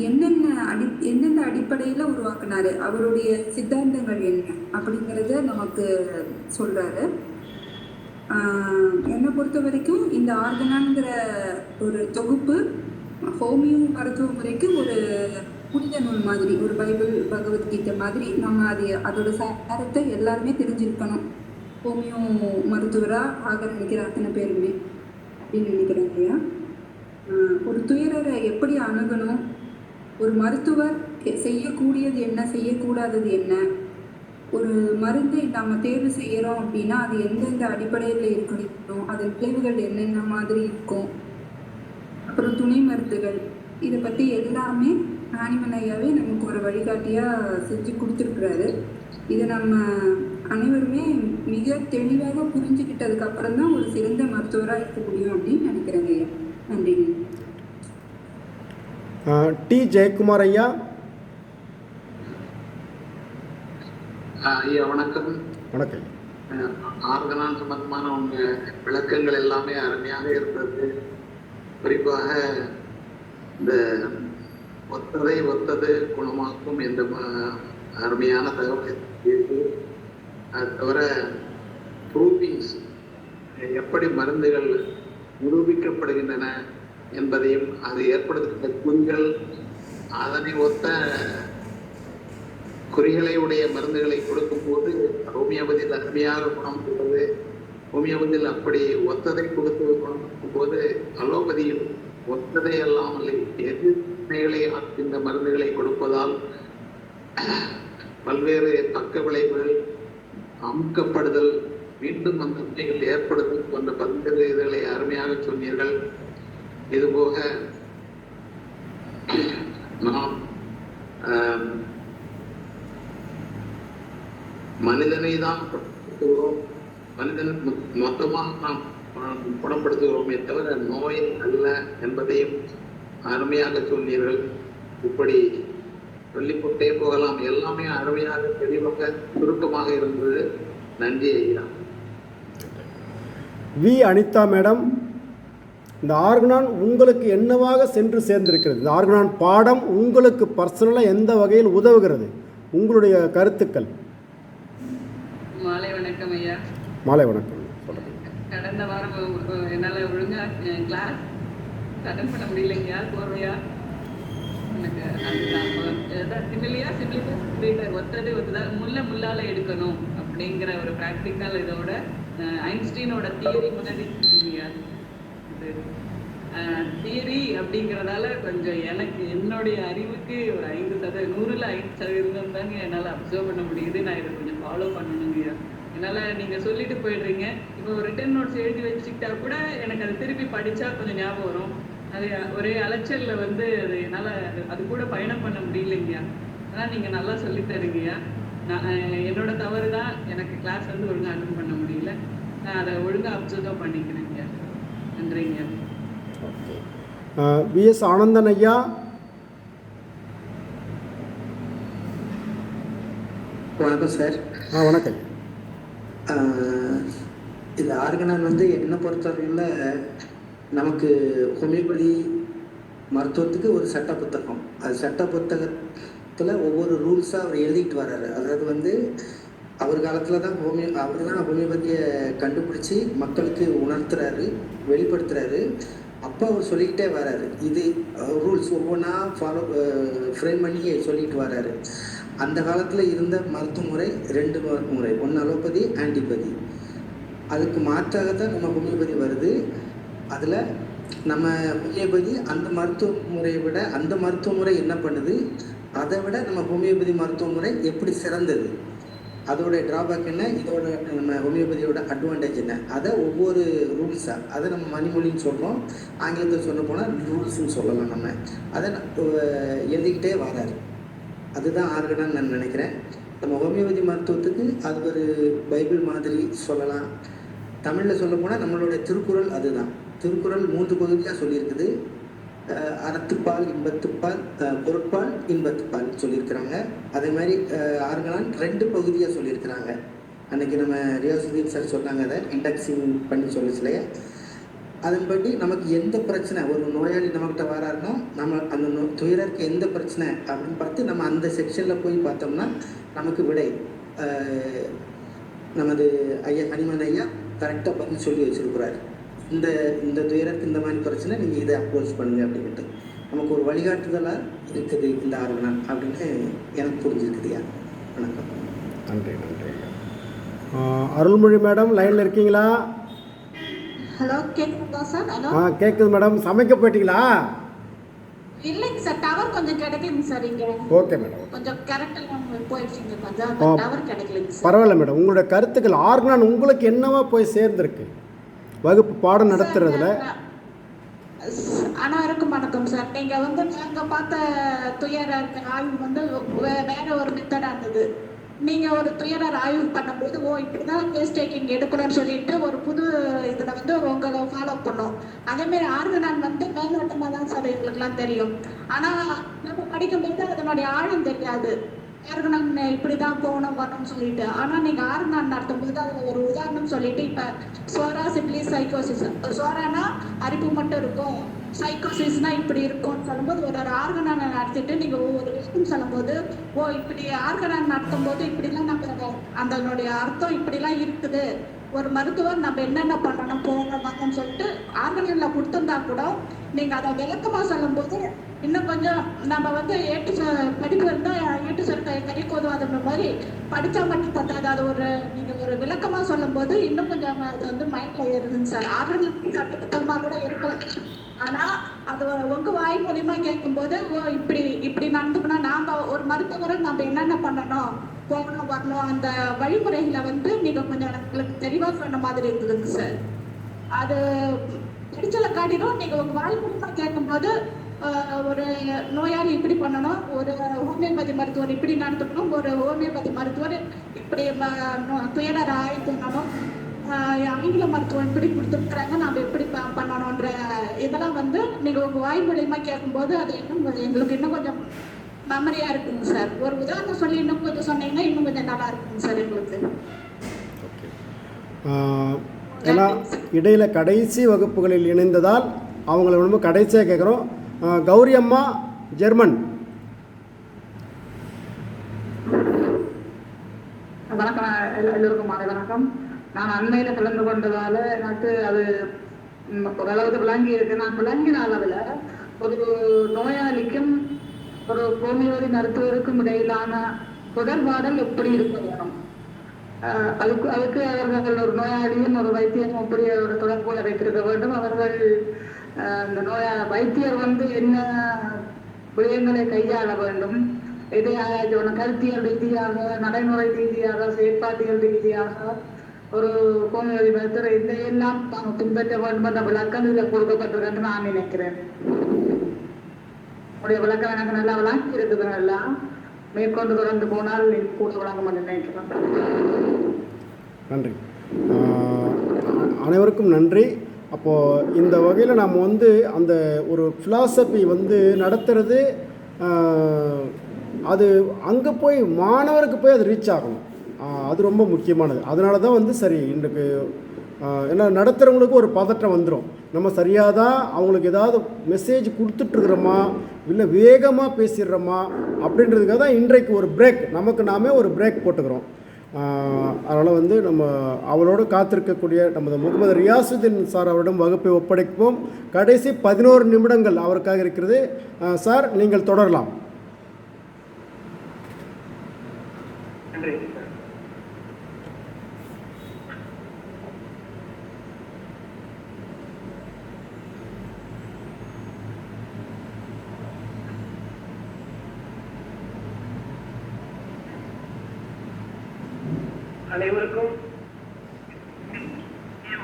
எந்தெந்த அடிப்படையில் உருவாக்குனாரு, அவருடைய சித்தாந்தங்கள் என்ன அப்படிங்கிறத நமக்கு சொல்கிறாரு. என்னை பொறுத்த வரைக்கும் இந்த ஆர்கனான்கிற ஒரு தொகுப்பு ஹோமியோ மருத்துவ முறைக்கு ஒரு புனித நூல் மாதிரி, ஒரு பைபிள் பகவத்கீதை மாதிரி நம்ம அதோட சாரத்தை எல்லாருமே தெரிஞ்சிருக்கணும். ஹோமியோ மருத்துவராக ஆக நினைக்கிற அத்தனை பேருமே அப்படின்னு நினைக்கிறாங்க ஐயா. ஒரு துயரரை எப்படி அணுகணும், ஒரு மருத்துவர் செய்யக்கூடியது என்ன, செய்யக்கூடாதது என்ன, ஒரு மருந்தை நம்ம தேர்வு செய்கிறோம் அப்படின்னா அது எந்தெந்த அடிப்படையில் இருக்கணும், அதன் விளைவுகள் என்னென்ன மாதிரி இருக்கும், அப்புறம் துணை மருந்துகள், இதை பற்றி எல்லாமே ஹானிமன் ஐயாவே நமக்கு ஒரு வழிகாட்டியாக செஞ்சு கொடுத்துருக்குறாரு. இதை நம்ம அனைவருமே மிக தெளிவாக புரிஞ்சுக்கிட்டதுக்கு அப்புறம் தான் ஒரு சிறந்த மருத்துவராக இருக்க முடியும் அப்படின்னு நினைக்கிறேங்க ஐயா. நன்றி. டி ஜெயக்குமார் ஐயா. ஐயா வணக்கம். வணக்கம். ஆர்கனான் சம்பந்தமான உங்க விளக்கங்கள் எல்லாமே அருமையாக இருந்தது. குறிப்பாக இந்த ஒத்தது குணமாக்கும் என்ற அருமையான தகவல். அது தவிர ப்ரூஃபிங்ஸ் எப்படி மருந்துகள் நிரூபிக்கப்படுகின்றன என்பதையும் அது ஏற்படுத்துகின்ற குறிகள் அதனை ஒத்த குறிகளை உடைய மருந்துகளை கொடுக்கும்போது ஹோமியோபதியில் அருமையாக குணம் கொடுப்பது, ஹோமியோபதியில் அப்படி ஒத்ததை கொடுத்து குணம் கொடுக்கும்போது அலோபதியில் ஒத்ததை அல்லாமல் எதிர்மைகளை ஆக்கின்ற மருந்துகளை கொடுப்பதால் பல்வேறு பக்க விளைவுகள், அமுக்கப்படுதல், மீண்டும் அந்த நன்மைகள் ஏற்படுதல் போன்ற பல்வேறு இதுகளை அருமையாக சொன்னீர்கள். இதுபோக நாம் மனிதனை தான் குணப்படுத்துகிறோம், மனிதன் மொத்தமாக நாம் குணப்படுத்துகிறோமே தவிர நோய் அல்ல என்பதையும் அருமையாக சொன்னீர்கள். இப்படி சொல்லிக்கொண்டே போகலாம். எல்லாமே அருமையாக தெளிவாக சுருக்கமாக இருந்தது. நன்றி ஐயா. வி அனிதா மேடம், இந்த ஆர்கனான் உங்களுக்கு என்னவாக சென்று சேர்ந்திருக்கிறது? இந்த ஆர்கனான் பாடம் உங்களுக்கு பர்சனலாக எந்த வகையில் உதவுகிறது? உங்களுடைய கருத்துக்கள். மாலை வணக்கம் ஐயா. மாலை வணக்கம். கடந்த வாரம் என்னால் ஒழுங்காக கிளாஸ் அட்டன் பண்ண முடியலைங்கய்யா. கோர்வையா எனக்கு அதுதான் சிம்பிளிஃபை ஒத்தது முள்ளால எடுக்கணும் அப்படிங்கிற ஒரு ப்ராக்டிக்கல் இதோட ஐன்ஸ்டீனோட தியரி முன்னாடி தியரி அப்படிங்கிறதால கொஞ்சம் எனக்கு என்னுடைய அறிவுக்கு ஒரு 5%, 100% தாங்க என்னால் அப்சர்வ் பண்ண முடியுது. நான் இதை கொஞ்சம் ஃபாலோ பண்ணணுங்கய்யா. என்னால் நீங்கள் சொல்லிட்டு போயிடுறீங்க. இப்போ ரிட்டன் நோட்ஸ் எழுதி வச்சுக்கிட்டா கூட எனக்கு அதை திருப்பி படித்தா கொஞ்சம் ஞாபகம் வரும். அது ஒரே அலைச்சலில் அது என்னால் அது கூட பயணம் பண்ண முடியலைங்கய்யா. ஆனால் நீங்கள் நல்லா சொல்லித்தருங்கய்யா. நான் என்னோட தவறு தான், எனக்கு கிளாஸ் ஒழுங்காக அட்டன் பண்ண முடியல. நான் அதை ஒழுங்காக அப்சர்வ் தான் பண்ணிக்கிறேங்கய்யா. நன்றிங்க. விஎஸ் ஆனந்தன் ஐயா. வணக்கம் சார். வணக்கம். இந்த ஆர்கனான் என்னை பொறுத்தவரையில் நமக்கு ஹோமியோபதி மருத்துவத்துக்கு ஒரு சட்ட புத்தகம். அது சட்ட புத்தகத்தில் ஒவ்வொரு ரூல்ஸாக அவர் எழுதிட்டு வர்றாரு. அதாவது அவர் காலத்தில் தான் அவர் தான் ஹோமியோபதியை கண்டுபிடிச்சி மக்களுக்கு உணர்த்துறாரு, வெளிப்படுத்துறாரு. அப்போ அவர் சொல்லிக்கிட்டே வர்றாரு. இது ரூல்ஸ் ஒவ்வொன்றா ஃப்ரேம் பண்ணி சொல்லிட்டு வர்றாரு. அந்த காலத்தில் இருந்த மருத்துவ முறை 2 மருத்துவ முறை, ஒன்று அலோபதி, ஆன்டிபதி. அதுக்கு மாற்றாக தான் நம்ம ஹோமியோபதி வருது. அதில் நம்ம ஹோமியோபதி அந்த மருத்துவ முறையை விட அந்த மருத்துவ முறை என்ன பண்ணுது, அதை விட நம்ம ஹோமியோபதி மருத்துவ முறை எப்படி சிறந்தது, அதோடைய ட்ராபேக் என்ன, இதோட நம்ம ஹோமியோபதியோட அட்வான்டேஜ் என்ன, அதை ஒவ்வொரு ரூல்ஸாக அதை நம்ம மணிமொழின்னு சொல்கிறோம். ஆங்கிலத்தில் சொல்ல போனால் ரூல்ஸ்ன்னு சொல்லலாம். நம்ம அதை எழுதிக்கிட்டே வராரு. அதுதான் ஆர்கனான்னு நான் நினைக்கிறேன். நம்ம ஹோமியோபதி மருத்துவத்துக்கு அது ஒரு பைபிள் மாதிரி சொல்லலாம். தமிழில் சொல்ல போனால் நம்மளுடைய திருக்குறள் அதுதான். திருக்குறள் 3 பகுதியாக சொல்லியிருக்குது. அறத்துப்பால், இன்பத்துப்பால், பொருட்பால், இன்பத்துப்பால் சொல்லியிருக்கிறாங்க. அதே மாதிரி ஆர்கனான் 2 பகுதியாக சொல்லியிருக்கிறாங்க. அன்றைக்கி நம்ம ரியாசுதீன் சார் சொன்னாங்க, அதை இண்டெக்ஸிங் பண்ணி சொல்லிச்சுலையே. அதன்படி நமக்கு எந்த பிரச்சனை, ஒரு நோயாளி நம்மகிட்ட வராருன்னா நம்ம அந்த துயரருக்கு எந்த பிரச்சனை அப்படின்னு பார்த்து நம்ம அந்த செக்ஷனில் போய் பார்த்தோம்னா நமக்கு விடை நமது ஐயா ஹனிமன் ஐயா கரெக்டாக பதில் சொல்லி வச்சுருக்கிறாரு. இந்த துயரத்துக்கு இந்த மாதிரி பிரச்சனை, நீங்கள் இதை அப்ரோச் பண்ணுங்க அப்படின்ட்டு நமக்கு ஒரு வழிகாட்டுதலாக இருக்குது இந்த ஆர்கனான் அப்படின்னு எனக்கு புரிஞ்சிருக்குதுயா. வணக்கம். நன்றி. நன்றி. அருள்மொழி மேடம் லைனில் இருக்கீங்களா? ஹலோ, கேட்குதா சார்? ஹலோ, கேட்குது மேடம். சமைக்க போயிட்டீங்களா? இல்லைங்க சார், டவர் கொஞ்சம் கிடைக்கலைங்க சார். இங்கே ஓகே மேடம், கொஞ்சம் கரெக்டாக போயிடுச்சிங்க, கொஞ்சம் டவர் கிடைக்கலைங்க சார். பரவாயில்ல மேடம். உங்களோட கருத்துக்கள் ஆர்கனான் உங்களுக்கு என்னவா போய் சேர்ந்துருக்கு வகுப்பு பாடம் நடத்துறதுல? அனைவருக்கும் வணக்கம் சார். நீங்கள் நாங்கள் பார்த்த துயர ஆய்வு வேற ஒரு மெத்தடாக இருந்தது. நீங்கள் ஒரு துயரர் ஆய்வு பண்ணும்போது இப்படி தான் கேஸ் டேக்கிங் எடுக்கணும்னு சொல்லிட்டு ஒரு புது இதில் உங்களை ஃபாலோ பண்ணோம். அதேமாரி ஆர்கனான் மேலோட்டமாக தான் சார் எங்களுக்குலாம் தெரியும். ஆனால் நம்ம படிக்கும்போது அதனுடைய ஆழம் தெரியாது. ஆர்கனான் இப்படிதான் போகணும் வரணும்னு சொல்லிட்டு. ஆனா நீங்க ஆர்கனான் நடத்தும் போது அதுல ஒரு உதாரணம் சொல்லிட்டு, இப்ப சோரா சிப்ளி சைக்கோசிஸ், சோரானா அரிப்பு மட்டும் இருக்கும், சைக்கோசிஸ்னா இப்படி இருக்கும்னு சொல்லும்போது ஒரு ஆர்கனான் நடத்திட்டு நீங்க ஒவ்வொரு விஷயம் சொல்லும் போது, ஓ இப்படி ஆர்கனான் நடத்தும் போது இப்படிலாம் நம்ம அதனுடைய அர்த்தம் இப்படிலாம் இருக்குது, ஒரு மருத்துவர் நம்ம என்னென்ன பண்ணணும் போகணும் சொல்லிட்டு ஆர்கனைன்ல கொடுத்துருந்தா கூட நீங்க அதை விளக்கமா சொல்லும் போது இன்னும் கொஞ்சம் நம்ம வந்து படிப்பு இருந்தா ஏட்டு சொற்கை கை கோதுவாத மாதிரி படிச்சா மட்டும் பத்தாது, அது ஒரு நீங்க ஒரு விளக்கமா சொல்லும் போது இன்னும் கொஞ்சம் அது வந்து மைண்ட்ல ஏறுதுங்க சார். ஆர்கனைன் கட்டுத்தரமா கூட இருக்கலாம், ஆனா அது உங்க வாய் மூலியமா கேட்கும் போது ஓ இப்படி நடந்துக்கணும், நாம ஒரு மருத்துவரை நம்ம என்னென்ன பண்ணணும் போகணும் வரணும் அந்த வழிமுறைகளை வந்து நீங்க கொஞ்சம் எங்களுக்கு தெளிவா சொன்ன மாதிரி இருக்குதுங்க சார். அது படிச்சலை காட்டிடும் நீங்க உங்க வாய் மூலியமா கேட்கும் போது ஒரு நோயாளி இப்படி பண்ணணும், ஒரு ஹோமியோபதி மருத்துவர் இப்படி நடந்துக்கணும், ஒரு ஹோமியோபதி மருத்துவர் இப்படி துயர ஆய்வு பண்ணணும், ஆங்கில மருத்துவம் இப்படி கொடுத்துருக்குறாங்க நாம எப்படி பண்ணணும்ன்ற இதெல்லாம் வந்து நீங்க உங்க வாய் மூலியமா கேட்கும்போது அது இன்னும் எங்களுக்கு இன்னும் கொஞ்சம் மெமரியா இருக்குங்க சார். ஒரு உதாரணம் சொல்லி இன்னும் கொஞ்சம் சொன்னீங்கன்னா இன்னும் கொஞ்சம் நல்லா இருக்குங்க சார் எங்களுக்கு. ஏன்னா இடையில கடைசி வகுப்புகளில் இணைந்ததால் அவங்கள ரொம்ப கடைசியாக கேட்குறோம். கௌரி அம்மா ஜெர்மன். வணக்கம் எல்லோருக்கும் மாலை வணக்கம். நான் அண்மையில் கலந்து கொண்டதால எனக்கு அது ஓரளவுக்கு விளங்கி இருக்கு. நான் விளங்கின அளவில் ஒரு நோயாளிக்கும் ஒரு ஹோமியோபதி மருத்துவருக்கும் இடையிலான தொடர்பாடல் எப்படி இருக்க வேணும், அதுக்கு அவர்கள் ஒரு நோயாளியும் ஒரு வைத்தியமும் எப்படி ஒரு தொடர்புகளை வைத்திருக்க வேண்டும், அவர்கள் இந்த வைத்தியர் வந்து என்ன விடயங்களை கையாள வேண்டும், இதை கருத்தியல் ரீதியாக நடைமுறை ரீதியாக செயற்பாட்டியல் ரீதியாக ஒரு ஹோமியோபதி மருத்துவர் இதையெல்லாம் பின்பற்ற வேண்டும் என்ற விளக்கம் இதில் கொடுக்கப்பட்டிருக்கேன்னு நான் நினைக்கிறேன். உடைய விளக்கம் எனக்கு நல்லா விளங்கி இருக்குது, நல்லா மேற்கொண்டு தொடர்ந்து போனால் கூட விளங்க நினைக்கிறேன். நன்றி, அனைவருக்கும் நன்றி. அப்போது இந்த வகையில் நாம் வந்து அந்த ஒரு ஃபிலாசபி வந்து நடத்துறது, அது அங்கே போய் மாணவருக்கு போய் அது ரீச் ஆகணும், அது ரொம்ப முக்கியமானது. அதனால தான் வந்து சரி இன்றைக்கு ஏன்னா நடத்துகிறவங்களுக்கு ஒரு பதட்டம் வந்துடும், நம்ம சரியாக தான் அவங்களுக்கு ஏதாவது மெசேஜ் கொடுத்துட்ருக்குறோமா இல்லை வேகமாக பேசிடுறோமா அப்படின்றதுக்காக தான் இன்றைக்கு ஒரு பிரேக், நமக்கு நாமே ஒரு பிரேக் போட்டுக்கிறோம். அதனால் வந்து நம்ம அவளோடு காத்திருக்கக்கூடிய நமது முகமது ரியாசுதீன் சார் அவரிடம் வகுப்பை ஒப்படைப்போம். கடைசி 11 நிமிடங்கள் அவருக்காக இருக்கிறது. சார் நீங்கள் தொடரலாம். நன்றி. அனைவருக்கும்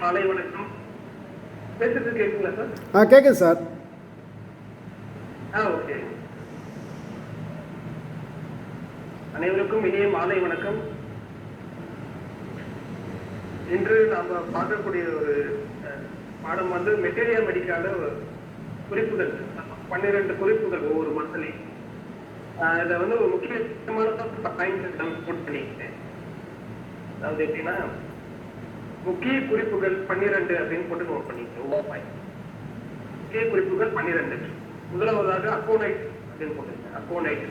மாலை வணக்கம். பேசுறது கேட்குங்களா சார்? கேட்குது சார். ஓகே. அனைவருக்கும் இனிய மாலை வணக்கம். இன்று நாம் பார்க்கக்கூடிய ஒரு பாடம் வந்து மெட்டீரியா மெடிக்கால குறிப்புகள், 12 குறிப்புகள் ஒவ்வொரு மருத்துவலையும். இதை வந்து ஒரு முக்கியமான பாயிண்ட் நோட் பண்ணிக்கிட்டேன். அதாவது எப்படின்னா முக்கிய குறிப்புகள் 12 அப்படின்னு போட்டு நோட் பண்ணிக்கிறேன். முக்கிய குறிப்புகள் 12. முதலாவதாக அக்கோனைட் அப்படின்னு போட்டுருக்கேன். அக்கோனைட்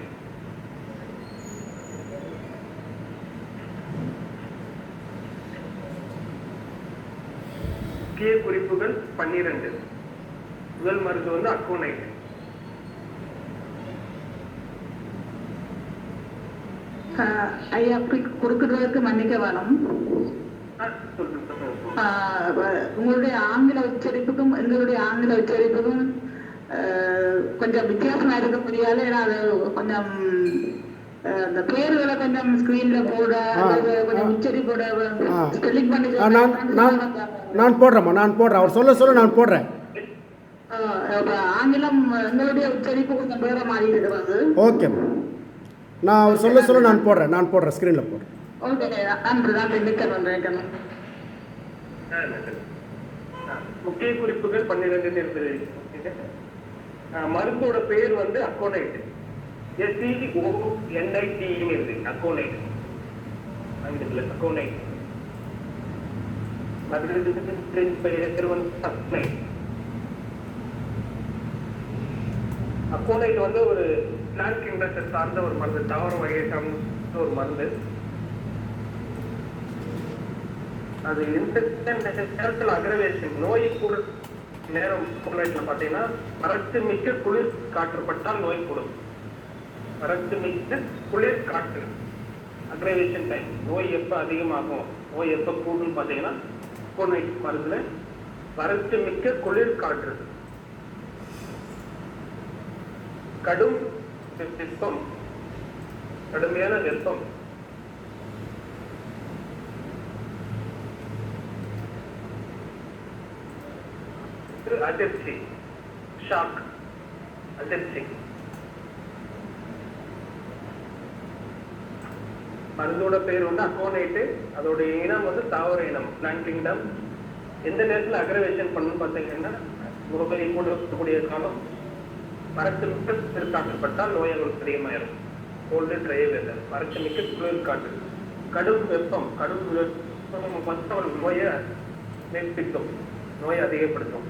முக்கிய குறிப்புகள் 12. முதல் மருந்து வந்து அக்கோனைட். ஐயா கொடுக்கிறதுக்கு மன்னிக்க வேணும். உங்களுடைய ஆங்கில உச்சரிப்புக்கும் எங்களுடைய ஆங்கில உச்சரிப்புக்கும் கொஞ்சம் வித்தியாசமா இருக்க முடியாது. அது கொஞ்சம் அந்த பேர்களை கொஞ்சம் ஸ்கிரீன்ல போட கொஞ்சம் உச்சரிப்போட ஸ்பெல்லிங் பண்ணி நான் போடுறேன். அவர் சொல்ல நான் போடுறேன். ஆங்கிலம் எங்களுடைய உச்சரிப்பு கொஞ்சம் வேற மாதிரி இருக்கிறது. ஓகே, நான் அவர் சொல்ல நான் போடுறேன் ஸ்க்ரீனில் போடுறேன். ஓகே, முக்கிய குறிப்புகள் 12 இருக்குது. மருந்தோட பெயர் வந்து அக்கோனைட். SCONITன்னு இருக்கு, அக்கோனைட். ஆங்கிலத்தில் அக்கோனைட். அக்கோனைட் வந்து ஒரு பிளான்ட் கிங்டத்தை சார்ந்த ஒரு மருந்து, தாவர வகையை சார்ந்த ஒரு மருந்து. அது நேரத்தில் அக்ரவேஷன் நோய் கூடும் நேரம் பார்த்தீங்கன்னா வறட்சி மிக்க குளிர் காற்றுப்பட்டால் நோய் கூடும். வறட்சி மிக்க குளிர் காற்று அக்ரவேஷன் டைம். நோய் எப்போ அதிகமாகும், நோய் எப்போ கூடுன்னு பார்த்தீங்கன்னா அக்கோனைட் மருந்துல வறட்சி மிக்க குளிர் காற்று, கடும் வெப்பம், கடுமையான வெப்பம், அதிர்ச்சி, ஷாக், அதிர்ச்சி. மருந்தோட பேர் வந்து அக்கோனைட்டு. அதோட இனம் வந்து தாவர இனம், பிளான்ட் கிங்டம். எந்த நேரத்தில் அக்ரவேஷன் பண்ணணும்னு பார்த்தீங்கன்னா நோயை கூடக்கூடிய காலம், வறட்சி மிக்க குளிர்காற்றுப்பட்டால் நோய் அவங்களுக்கு அதிகமாயிரும். கோல்டு ட்ரை வெதர், வறட்சி மிக்க குளிர் காற்று, கடும் வெப்பம், கடும் வெப்பம் நோயை நீட்டிக்கும், நோயை அதிகப்படுத்தும்.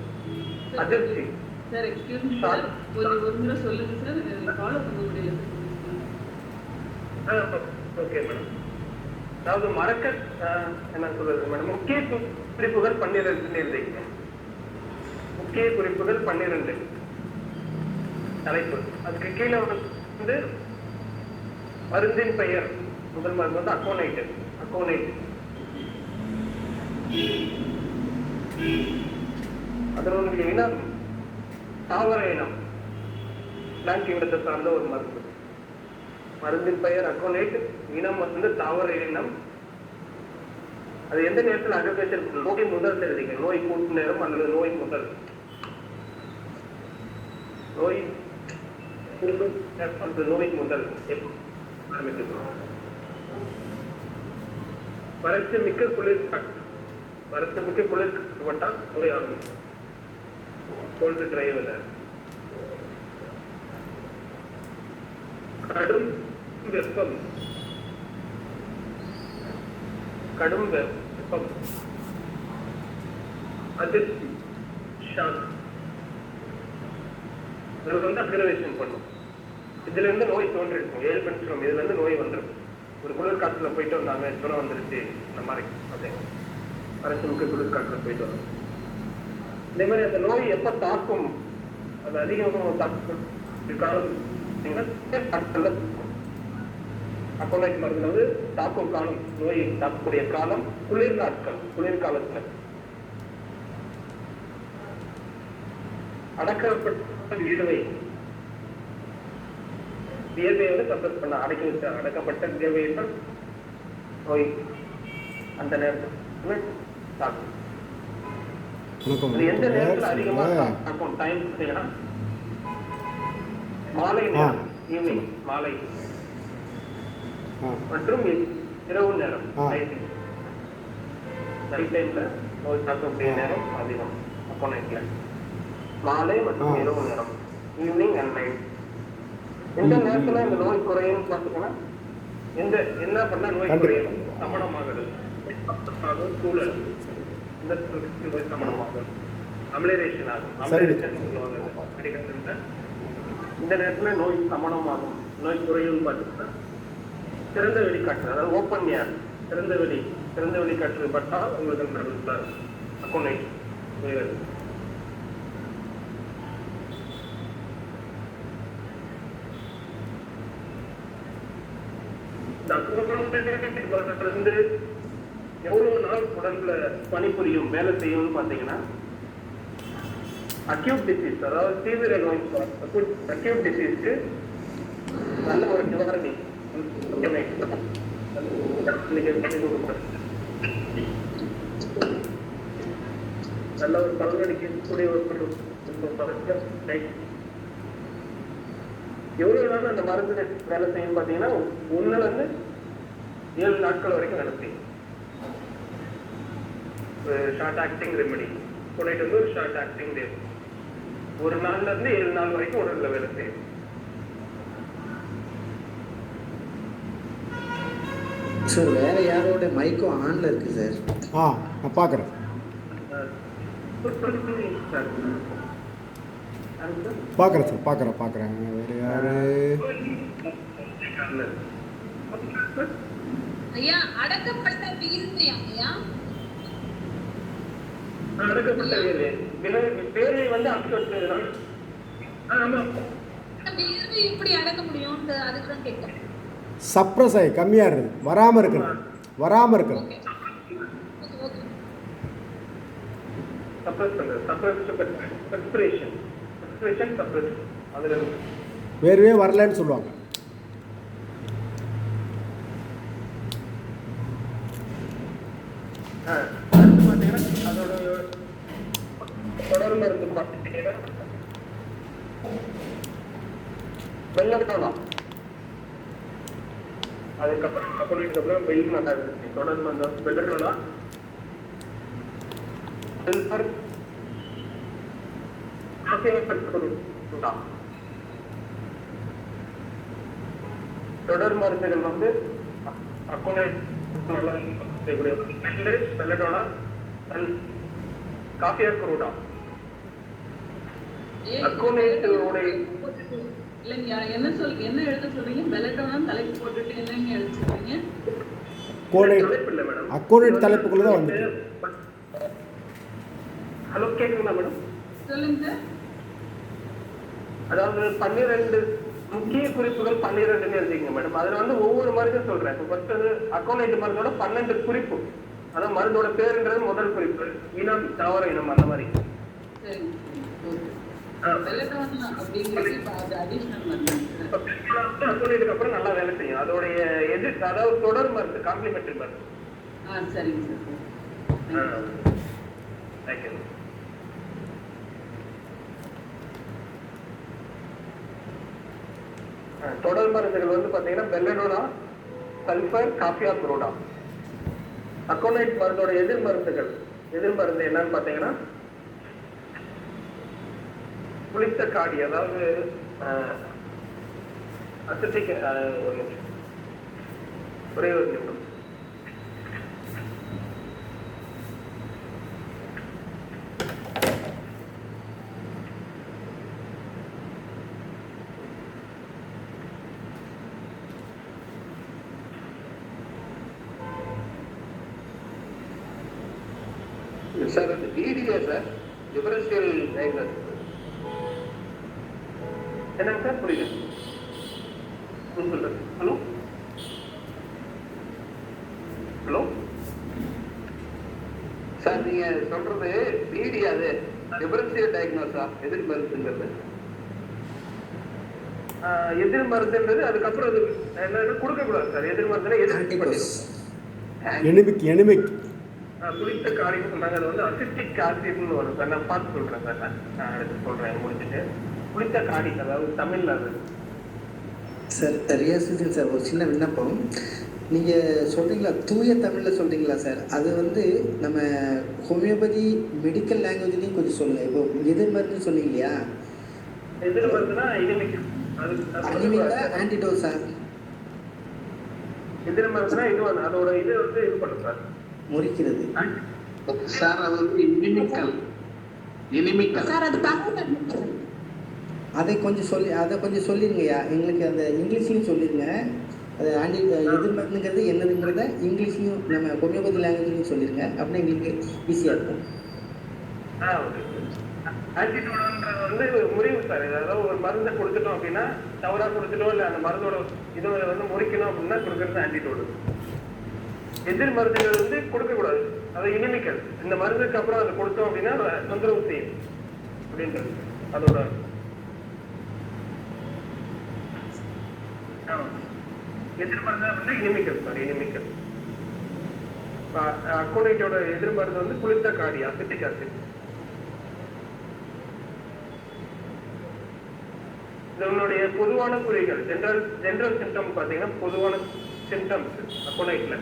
அதிர்ச்சி. சார் எக்ஸ்கியூஸ் மீ சார், ஒரு முறை சொல்லுங்க சார், ஃபாலோ பண்ண முடியல. Okay madam. அதாவது மறக்க என்ன சொல்றது மேடம், முக்கிய குறிப்புகள் 12 எழுதிங்க. முக்கிய குறிப்புகள் 12 தலைப்பு. அதுக்கு கீழே வந்து மருந்தின் பெயர். முதல் மருந்து வந்து அக்கோனைட். அக்கோனைட் அதனுடைய இனம் தாவர இனம், பிளான்ட் கிங்டத்தை சார்ந்த ஒரு மருந்து. மருந்தின் பெயர் அக்கோனைட், இனம் வந்து தாவர இனம். அது எந்த நேரத்தில் அக்ரவேஷன், நோய் முதல் எழுதிங்க. நோய் கூட்டு நேரம் அல்லது நோய் முதல். நோய் நோய் முதல் ஆரம்பிக்கிறோம். வறட்சி மிக்க குளிர் காற்று, வறட்சி மிக்க குளிர் காற்றுப்பட்டால் நோய் ஆரம்பிக்கும். கோல்டு ட்ரை வெதர், கடும் வெப்பம், கடும் வெப்பம், அதிர்ச்சி, ஷாக். இது வந்து அக்ரவேஷன் பண்ணும். இதுல இருந்து நோய் தோன்றிருக்கும். 7 பென்சிலும் இதுல இருந்து நோய் வந்துருக்கும். ஒரு குளிர் காற்றுல போயிட்டு வந்தாங்க, ஜுரம் வந்துருச்சு, இந்த மாதிரி வறட்சி மிக்க குளிர் காற்றுல போயிட்டு வந்தாங்க. இதே மாதிரி அந்த நோய் எப்ப தாக்கும், அது அதிகமாக தாக்கும் காலம் அக்கோனைட் மருந்து வந்து தாக்கும் காலம், நோயை தாக்கக்கூடிய காலம் குளிர் நாட்கள். குளிர்காலத்துல அடக்கப்பட்ட வியர்வை, வியர்வையை வந்து சப்ரஸ் பண்ண அடக்கி வச்ச அடக்கப்பட்ட வியர்வையினால் நோய் அந்த நேரத்தில் தாக்கும். எந்த நேரத்தில் அதிகமாக தாக்கும் டைம் பார்த்தீங்கன்னா மாலை நேரம், ஈவினிங், மாலை மற்றும் இரவு நேரம். நைட் டைம்ல நோய் தாக்கக்கூடிய நேரம் அதிகம் அக்கோனைட்ல. மாலை மற்றும் இரவு நேரம், ஈவினிங் அண்ட் நைட். எந்த நேரத்துல இந்த நோய் குறையும் பார்த்தீங்கன்னா என்ன பண்ணா நோய் குறையும், சமணமாகுது, சூழல் இந்த நோய் சமணமாகும், அமிலேரேஷன் ஆகும். அமிலேரேஷன் சொல்லுவாங்க. இந்த நேரத்துல நோய் சமணமாகும், நோய் குறையும் பார்த்தீங்கன்னா திறந்த வெளிக்காற்று, அதாவது ஓப்பன் ஏர், திறந்த வெளி காற்று பட்டால் உங்களுக்கு நல்ல அக்கோனைட் உயர்வு. இருந்து எவ்வளவு நாள் உடம்புல பணிபுரியும், வேலை செய்யும் பாத்தீங்கன்னா அக்யூட் டிசீஸ், அதாவது தீவிர நோய், அக்யூட் டிசீஸ்க்கு நல்ல ஒரு நிவாரணி. நல்ல ஒரு பலனளிக்கக்கூடிய ஒரு எவ்வளவு நாள் அந்த மருந்து வேலை செய்யும் பாத்தீங்கன்னா 1 ல இருந்து 7 நாட்கள் வரைக்கும் வேலை செய்யும். ஷார்ட் ஆக்டிங் ரெமெடி கொண்டுட்டு வந்து ஒரு ஷார்ட் ஆக்டிங் டே 1 நாள்ல இருந்து 7 நாள் வரைக்கும் உடல்ல வேலை செய்யும். சார் வேற யாரோட மைக்கும் ஆன்ல இருக்கு சார். நான் பார்க்குறேன். பார்க்குறேன் சார், பார்க்குறேன். வேறு யாரு? ஐயா அடக்கப்பட்ட விகிதத்தை ஐயா அடக்கப்பட்ட பேரை வந்து விகிதத்தை எப்படி அடக்க முடியும் அதுக்கு தான் கேட்கிறேன். சப்ரஸ் ஆகி கம்மியாக இருக்குது, வராமல் இருக்கணும். வேறுவே வரலன்னு சொல்லுவாங்க. அதோட தொடர் மருந்து பார்த்தீங்கன்னா வெள்ளம், அதுக்கப்புறம் அப்புறம் வெயில் நல்லா இருக்கு. தொடர் மருந்து வெள்ளம் தொடர் மருந்துகள் வந்து காஃபியா குரூடா இல்லைங்க என்ன எழுத சொல்றீங்க? பெலட்டோனா தலைப்பு போட்டுட்டு என்னங்க எழுத சொல்றீங்க? அக்கோனேட் தலைப்புக்குள்ள தான் வந்துட்டு. ஹலோ கேக்குங்களா மேடம்? சொல்லுங்க சார். அதாவது 12 முக்கிய குறிப்புகள் 12 எழுதிங்க மேடம். அதுல வந்து ஒவ்வொரு மருந்தும் சொல்றேன். ஃபர்ஸ்ட் அக்கோனேட் மருந்தோட 12 குறிப்பு, அதான் மருந்தோட பேருன்றது முதல் குறிப்பு, இனம் தாவர இனம் அந்த மாதிரி. அக்கோனேட்டுக்கு அப்புறம் நல்லா வேலை செய்யும். அதோடைய அதாவது தொடர் மருந்து, காம்ப்ளிமெண்டரி மருந்து. சரிங்க சார். தேங்க்யூ. தொடர் மருந்துகள் வந்து பாத்தீங்கன்னா பெல்லடோனா, சல்பர், காஃபியா குரோடா. அக்கோனைட் மருந்தோட எதிர் மருந்து என்னன்னு பாத்தீங்கன்னா புளித்த காடி, அதாவது அசிட்டிக். ஒரே ஒரு நிமிடம். சார் அது டிடிஏ சார், டிஃபரன்ஷியல் டயக்னோசிஸ். என்னங்க சார் புரியுது? ஹலோ சார், நீங்க சொல்றது டிடி, அது டிஃபரன்ஷியல் டயக்னோஸா? எதிர் மருந்துங்கிறது எதிர் மருந்துன்றது அதுக்கப்புறம் அது என்ன கொடுக்க கூடாது சார். எதிர் மருந்துல எனிமிக் புளித்த காடின்னு சொன்னாங்க. அது வந்து அசிட்டிக் ஆசிட்னு வரும் சார். நான் பார்த்து சொல்றேன் சார். நான் எடுத்து சொல்றேன் முடிச்சுட்டு. புளித்த காடி, அதாவது தமிழ்ல அது சார். ரியாசுதீன் சார், ஒரு சின்ன விண்ணப்பம். நீங்கள் சொல்கிறீங்களா தூய தமிழில் சொல்கிறீங்களா சார்? அது வந்து நம்ம ஹோமியோபதி மெடிக்கல் லாங்குவேஜ்லேயும் கொஞ்சம் சொல்லுங்கள். இப்போ எதிர் மருந்துன்னு சொன்னீங்க இல்லையா? எதிர் மருந்துனா அனிமிக்கா ஆன்டிடோட் சார்? எதிர் மருந்துனா இது அதோட இது வந்து இது பண்ணும் சார், முறிக்கிறது சார். அது வந்து இனிமிக்கல் சார். அது அதை கொஞ்சம் சொல்லிருங்கய்யா எங்களுக்கு. அந்த இங்கிலீஷ்லையும் சொல்லிடுங்க. அது எதிர் மருந்துங்கிறது என்னதுங்கிறத இங்கிலீஷ்லையும் நம்ம ஹோமியோபதி லாங்குவேஜ்லையும் சொல்லிடுங்க. அப்படின்னா எங்களுக்கு ஈஸியாக இருக்கும். ஆன்டிடோட்ன்றது வந்து முறிவு சார். அதாவது ஒரு மருந்தை கொடுத்துட்டோம் அப்படின்னா, தவறா கொடுத்துட்டோம், இல்லை அந்த மருந்தோட இதை வந்து முறிக்கணும் அப்படின்னா கொடுக்கறது ஆன்டிடோட். எதிர் மருந்துகள் வந்து கொடுக்க கூடாது, அது இனிமிக்கல். இந்த மருந்துக்கு அப்புறம் அதை கொடுத்தோம் அப்படின்னா தொந்தரவு செய்யும் அப்படின்றது அதோட. எதிர் மருந்து அப்படின்னா இனிமிக்கல் சார், இனிமிக்கல். அக்கோனைட்டோட எதிர் மருந்து வந்து புளித்த காடி, அசிட்டிக் ஆசிட். இதனுடைய பொதுவான குறிகள், ஜெனரல் சிம்டம் பாத்தீங்கன்னா பொதுவான சிம்டம்ஸ் அக்கோனைட்ல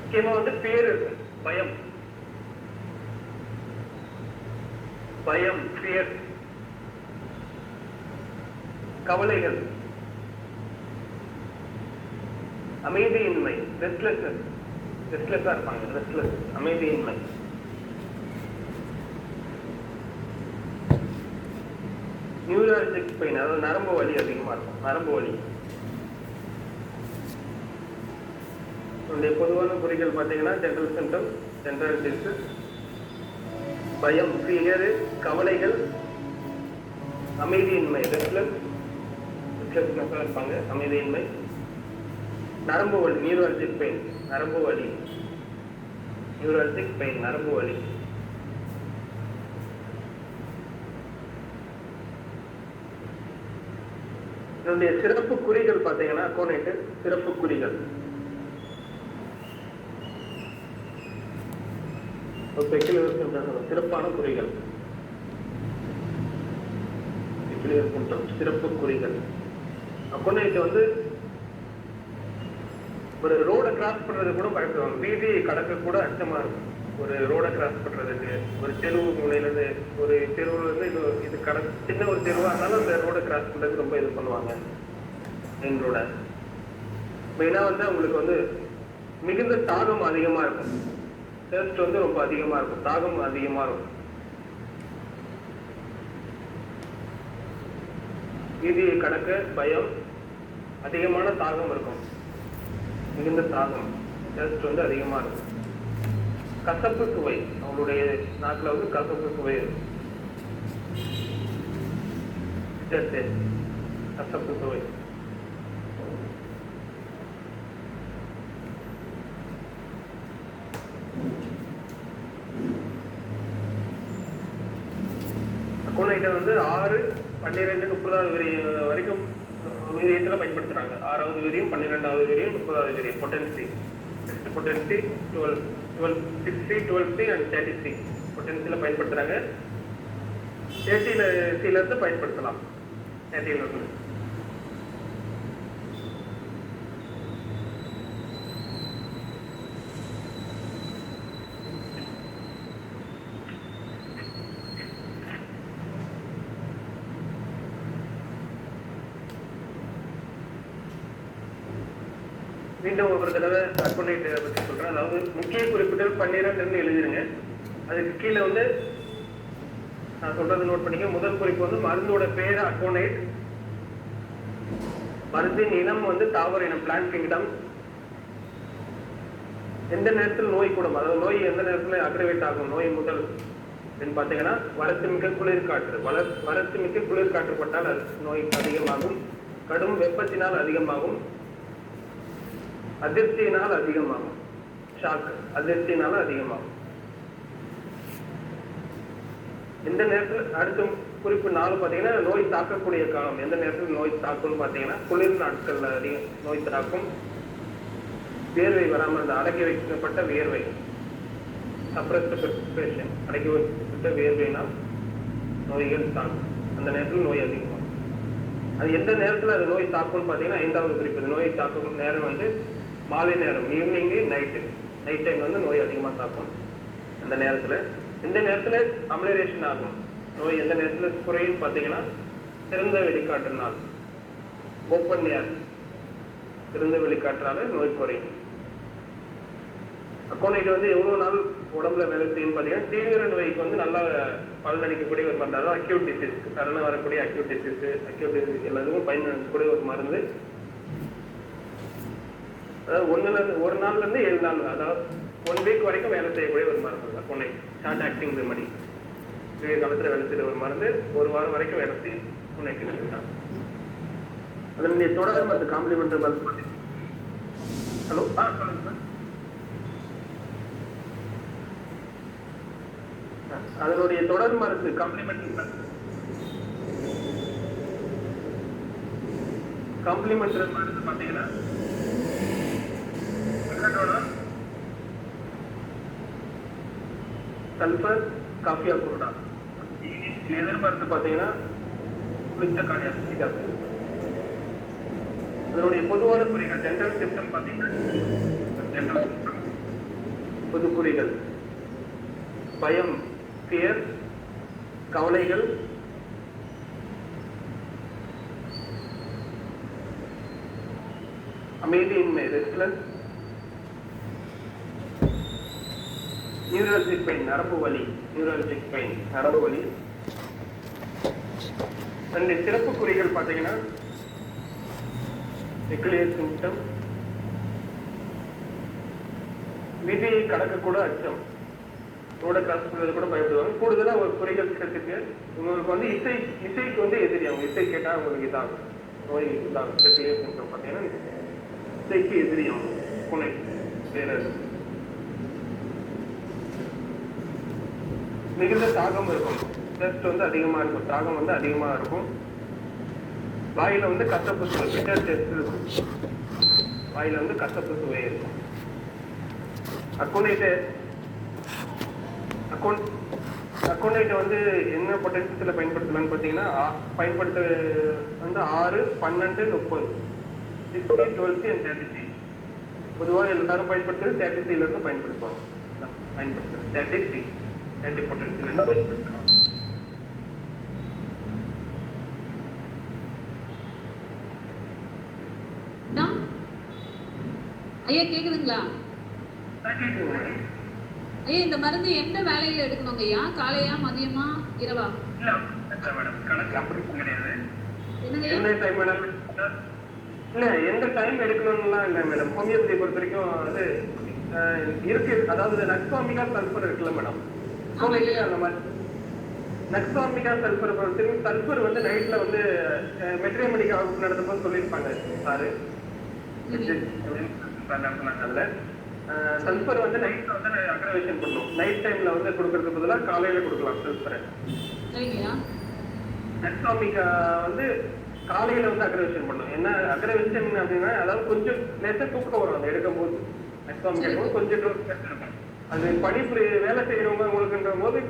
முக்கியமா வந்து பேர் இருக்கு. பயம், ஃபியர், கவலைகள், அமைதியின்மை, ரெஸ்ட்லெஸ்னஸ், ரெஸ்ட்லெஸ்ஸாக இருப்பாங்க, ரெஸ்ட்லெஸ், அமைதியின்மை. நியூராலஜிக் பெயின், அதாவது நரம்பு வலி அதிகமாக இருக்கும், நரம்பு வலி. பொதுவான குறிகள் பார்த்தீங்கன்னா ஜென்ரல் சிம்டம், ஜென்ரல் டிசீஸ், பயம், ஃபியர், கவலைகள், அமைதியின்மை, ரெஸ்ட்லெஸ்னஸாக இருப்பாங்க, அமைதியின்மை, நரம்பு வலி, நியூராலஜிக் பெயின், நரம்பு வலி, நியூராலஜிக் பெயின், நரம்பு வலி. இதனுடைய சிறப்பு குறிகள் பார்த்தீங்கன்னா அக்கோனைட்டு சிறப்பு குறிகள். சிறப்பான குறிகள், சிறப்பு குறிகள். அக்கோனைட்டு வந்து ஒரு ரோட கிராஸ் பண்றது கூட பயப்படுவாங்க, வீதியை கடக்க கூட அச்சமா இருக்கும். ஒரு ரோட கிராஸ் பண்றதுக்கு, ஒரு தெருவு முனையில இருந்து ஒரு தெருவுல இருந்து இது சின்ன ஒரு தெருவா இருந்தாலும் அந்த ரோட கிராஸ் பண்றதுக்கு ரொம்ப இது பண்ணுவாங்க. மெயின் ரோட மெயினா வந்து அவங்களுக்கு வந்து மிகுந்த தாகம் அதிகமா இருக்கும், டெஸ்ட் வந்து ரொம்ப அதிகமா இருக்கும், தாகம் அதிகமா இருக்கும். வீதியை கடக்க பயம், அதிகமான தாகம் இருக்கும், மிகுந்த தாகம், டெஸ்ட் வந்து அதிகமா இருக்கும். கசப்பு சுவை, அவங்களுடைய நாட்டில் வந்து கசப்பு சுவை இருக்கும், கசப்பு சுவை. அக்கோனைட்டை வந்து 6, 12, 30 வரைக்கும் வீரியத்தில் பயன்படுத்துறாங்க. 6வது வீரியம், 12வது வீரியம், 30வது வீரியம். பொட்டன்சி 12, 60, 12C and 30C பொட்டன்சியில் பயன்படுத்துறாங்க. 30C இருந்து பயன்படுத்தலாம், 30 இருந்து. மீண்டும் ஒரு தடவை அக்கோனைட் பற்றி சொல்றேன். அதாவது முக்கிய குறிப்புகள் 12 எழுதிருங்க. அதுக்கு கீழே வந்து நான் சொல்றது நோட் பண்ணிக்க. முதல் குறிப்பு வந்து மருந்தோட பேரு அக்கோனைட், மருந்தின் இனம் வந்து தாவர இனம், பிளான்ட் கிங்டம், எந்த நேரத்தில் நோய் கூடும், அதாவது நோய் எந்த நேரத்தில் அக்ரவேட் ஆகும், நோய் முதல் பார்த்தீங்கன்னா வறட்சி மிக்க குளிர்காற்று, வறட்சி மிக்க குளிர்காற்று பட்டால் நோய் அதிகமாகும், கடும் வெப்பத்தினால் அதிகமாகும், அதிர்ச்சியினால் அதிகமாகும், ஷாக், அதிர்ச்சியினால அதிகமாகும். எந்த நேரத்தில், அடுத்த குறிப்பு 4 பார்த்தீங்கன்னா நோய் தாக்கக்கூடிய காலம், எந்த நேரத்தில் நோய் தாக்கும்னு பார்த்தீங்கன்னா குளிர் நாட்கள்ல அதிகம் நோய் தாக்கும். வேர்வை வராமல் இருந்த அடக்கி வைக்கப்பட்ட வேர்வை, சப்ரஸ்ட் பெர்ஸ்பிரேஷன், அடக்கி வைக்கப்பட்ட வேர்வையினால் நோய்கள் தாக்கும், அந்த நேரத்தில் நோய் அதிகமாகும். அது எந்த நேரத்தில் அது நோய் தாக்கும்னு பார்த்தீங்கன்னா 5வது குறிப்பு. நோய் தாக்கும் நேரம் வந்து மாலை நேரம், ஈவினிங்கு, நைட் டைம் வந்து நோய் அதிகமாக தாக்கும். அந்த நேரத்தில் இந்த நேரத்தில் அமிலரேஷன் ஆகும். நோய் எந்த நேரத்தில் குறையும் பார்த்தீங்கன்னா திறந்த வெளிக்காற்றுனால், ஓப்பன் ஏர், திறந்த வெளிக்காற்றால நோய் குறையும். அக்கோனைட் வந்து எவ்வளோ நாள் உடம்புல வேலை செய்யும் பார்த்தீங்கன்னா தீவிர நோய்க்கு வந்து நல்லா பலனளிக்கக்கூடிய ஒரு மருந்து, அதாவது அக்யூட் டிசீஸ், சடனாக வரக்கூடிய அக்யூட் டிசீஸ் எல்லாத்துக்கும் பயன்படுத்தக்கூடிய ஒரு மருந்து. அதாவது 1 நாள்ல இருந்து 7 நாள், அதாவது 1 வீக் வரைக்கும் வேலை செய்யக்கூடிய ஒரு மருந்து அக்கோனைட், ஷார்ட் ஆக்டிங் ரெமடி. வெயில் காலத்தில் வேலை செய்யற ஒரு மருந்து, 1 வாரம் வரைக்கும் வேலை செய்யும் அக்கோனைட். அதனுடைய தொடர் மருந்து காம்ப்ளிமெண்டரி மருந்து. ஹலோ, சொல்லுங்க சார். அதனுடைய தொடர் மருந்து காம்ப்ளிமெண்டரி மருந்து, காம்ப்ளிமெண்டரி மருந்து பார்த்தீங்கன்னா சல்பர், காஃபியா குருடா. எதிர்பார்த்து பார்த்தீங்கன்னா குளித்த கார்டியாக் ஆசிட். அதனுடைய பொதுவான குறிகள், ஜென்ரல் சிம்டம் பார்த்தீங்கன்னா ஜென்ரல் சிம்டம், பொது குறிகள் பயம், ஃபியர், கவலைகள், அமைதியின்மை ரெஸ்ட்லெஸ், நியூரல்ஜிக் பெயின் நரம்பு வலி, நியூரல்ஜிக் பெயின் நரம்பு வலி. ரெண்டு சிறப்பு குறிகள் பார்த்தீங்கன்னா நியூக்ளியர் சிம்டம், விதியை கடக்கக்கூட அச்சம், ரோட கிராஸ் பண்ணுறது கூட பயப்படுவாங்க. கூடுதலாக ஒரு குறிகள் சேர்த்துக்கு உங்களுக்கு வந்து இசைக்கு வந்து எதிரி. அவங்க இசை கேட்டால் உங்களுக்கு இதாகும், நோய் இதாகும். நியூக்ளியர் சிம்டம் பார்த்தீங்கன்னா இசைக்கு எதிரி அவங்க புனை வேறு. மிகுந்த தாகம் இருக்கும், டெஸ்ட் வந்து அதிகமாக இருக்கும், தாகம் வந்து அதிகமாக இருக்கும். வாயில வந்து கசப்பு சுவை, பிட்டர் டேஸ்ட் இருக்கும், வாயில வந்து கசப்பு சுவை இருக்கும். அக்கோனைட்டை வந்து என்ன பொட்டன்ஷியத்தில் பயன்படுத்தலாம்னு பார்த்தீங்கன்னா பயன்படுத்த வந்து 6, 12, 30, 60, 12 and 33. பொதுவாக எல்லாரும் பயன்படுத்துறது 33 பயன்படுத்துவாங்க. பயன்படுத்துறது 33 பொட்டன்ஷியல் பயன்படுத்துவாங்க. ஐயா கேக்குதுங்களா? ஐயா இந்த மருந்து எந்த வேலையில எடுக்கணுங்க ஐயா? காலையா, மதியமா, இரவா? எந்த டைம் எடுக்கணும்லாம் இல்லை மேடம். ஹோமியோபதி பொறுத்த வரைக்கும் அது இருக்கு. அதாவது நக்ஸாமிகா சல்பர் இருக்குல்ல மேடம், அந்த மாதிரி நக்ஸாமிகா சல்பர் பொறுத்த சல்பர் வந்து நைட்ல வந்து மெட்ரியோமெடிக்கா நடந்தப்போ சொல்லியிருப்பாங்க சாரு. அதுல சல்பர் வந்து நைட்ல வந்து அக்ரவேஷன் பண்ணும். நைட் டைம்ல வந்து கொடுக்கறதுக்கு பதிலாக காலையில கொடுக்கலாம் சல்பரை. நக்ஸாமிகா வந்து காலையில வந்து அக்ரவேஷன் பண்ணும். என்ன அக்ரவேஷன் அப்படின்னா அதாவது கொஞ்சம் லேசா தூக்கம் வரும் அதை எடுக்கும் போது. நக்ஸாமிகா கொஞ்சம் இருக்கும். அது பணிபுரிய வேலை செய்யறவங்க உங்களுக்குன்ற போது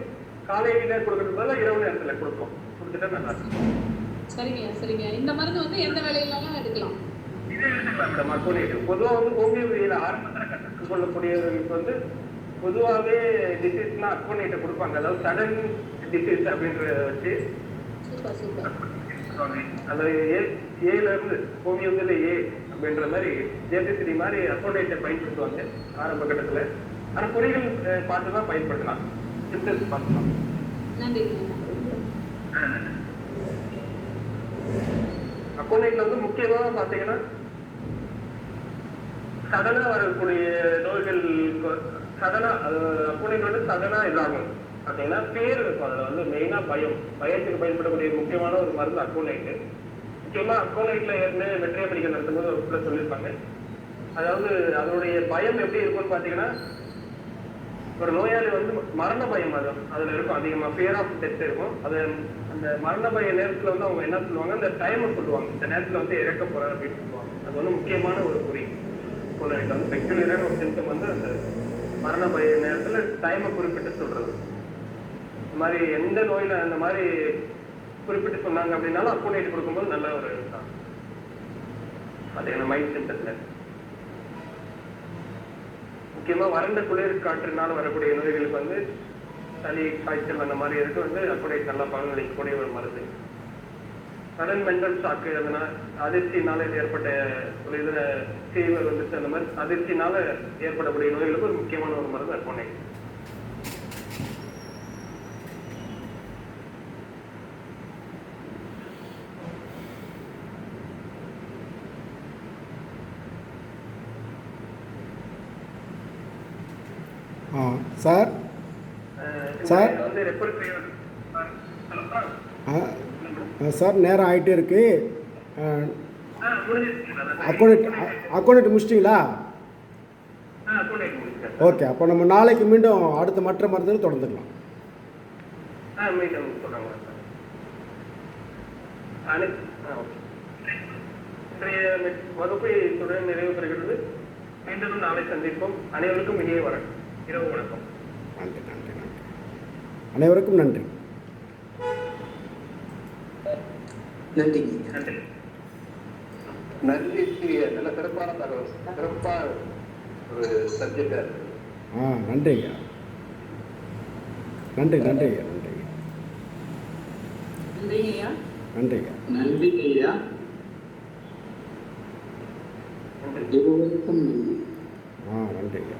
காலையில கொடுக்கறதுக்கு பதிலாக இரவு நேரத்துல கொடுத்துட்டா நல்லா இருக்கும். சரிங்க சரிங்க. இந்த மருந்து வந்து எந்த வேலையிலாம் எடுக்கலாம்? பொதுவா வந்து ஹோமியோபதியில ஆரம்பத்தில் கற்றுக் கொள்ளக்கூடியவர்களுக்கு வந்து பொதுவாகவே டிசீஸ்லாம் அக்கோனைட்டை கொடுப்பாங்க. அதாவது சடன் டிசீஸ் அப்படின்றத வச்சு அந்த ஏல இருந்து ஹோமியோபதியில ஏ அப்படின்ற மாதிரி ஜேபிசிடி மாதிரி அக்கோனைட்டை பயன்படுத்துவாங்க ஆரம்ப கட்டத்துல. ஆனா குறிகள் பார்த்து தான் பயன்படுத்தலாம், சிம்டம்ஸ் பார்த்துக்கலாம். அக்கோனைட்ல வந்து முக்கியமாக பார்த்தீங்கன்னா சடனா வரக்கூடிய நோய்கள் சடனா அக்கோனைட் வந்து சடனா இதாகும் பார்த்தீங்கன்னா பேர் இருக்கும். அதில் வந்து மெயினா பயத்துக்கு பயன்படக்கூடிய முக்கியமான ஒரு மருந்து அக்கோனைட்டு. முக்கியமா அக்கோனைட்ல ஏற்கனவே மெட்ரியோமெடிக்கல் நடத்தும்போது ஒரு சொல்லியிருப்பாங்க. அதாவது அதனுடைய பயம் எப்படி இருக்கும்னு பார்த்தீங்கன்னா ஒரு நோயாளி வந்து மரண பயம் அதுல இருக்கும் அதிகமா, ஃபியர் ஆஃப் டெத் இருக்கும். அது அந்த மரண பய நேரத்துல வந்து அவங்க என்ன சொல்லுவாங்க, அந்த டைமை சொல்லுவாங்க, இந்த நேரத்துல வந்து இறக்க போறாரு அப்படின்னு சொல்லுவாங்க. அது வந்து முக்கியமான ஒரு குறி. வந்து பெக்யூலரான ஒரு சிம்டம் வந்து அந்த மரண பய நேரத்துல டைமை குறிப்பிட்டு சொல்றது. இந்த மாதிரி எந்த நோயில அந்த மாதிரி குறிப்பிட்டு சொன்னாங்க அப்படின்னாலும் அக்கோனைட் கொடுக்கும்போது நல்ல ஒரு பார்த்தீங்கன்னா மைண்ட் சிம்டத்துல முக்கியமா வறண்ட குளிர் காற்றுனால வரக்கூடிய நோய்களுக்கு வந்து சளி, காய்ச்சல் அந்த மாதிரி இருக்கு வந்து அக்கோனைட் நல்லா பலனளிக்கக்கூடிய ஒரு மருந்து. சடன் மென்டல் ஷாக்கு, அதனால அதிர்ச்சினால ஏற்பட்ட ஒரு இதுல ஃபீவர் வந்துச்சு, அந்த மாதிரி அதிர்ச்சினால ஏற்படக்கூடிய நோய்களுக்கு ஒரு முக்கியமான ஒரு மருந்து அக்கோனைட். சார் சார் சார் நேரம் ஆகிட்டே இருக்கு. அக்கௌண்ட் முடிச்சிட்டிங்களா? ஓகே, அப்போ நம்ம நாளைக்கு மீண்டும் அடுத்த மற்ற மருந்து தொடர்ந்துக்கலாம். வகுப்பை இத்துடன் நிறைவு பெறுகிறது. மீண்டும் நாளை சந்திப்போம். அனைவருக்கும் இனிய இரவு வணக்கம். நன்றி நன்றி நன்றி, அனைவருக்கும் நன்றி. நன்றி நன்றி நன்றி. நல்ல சிறப்பான தகவல், சிறப்பான ஒரு சப்ஜெக்டா இருக்கு. நன்றி ஐயா, நன்றி நன்றி ஐயா, நன்றி நன்றிங்க ஐயா, நன்றி ஐயா, நன்றி ஐயா. நன்றி. இருவருக்கும் நன்றி. நன்றி ஐயா.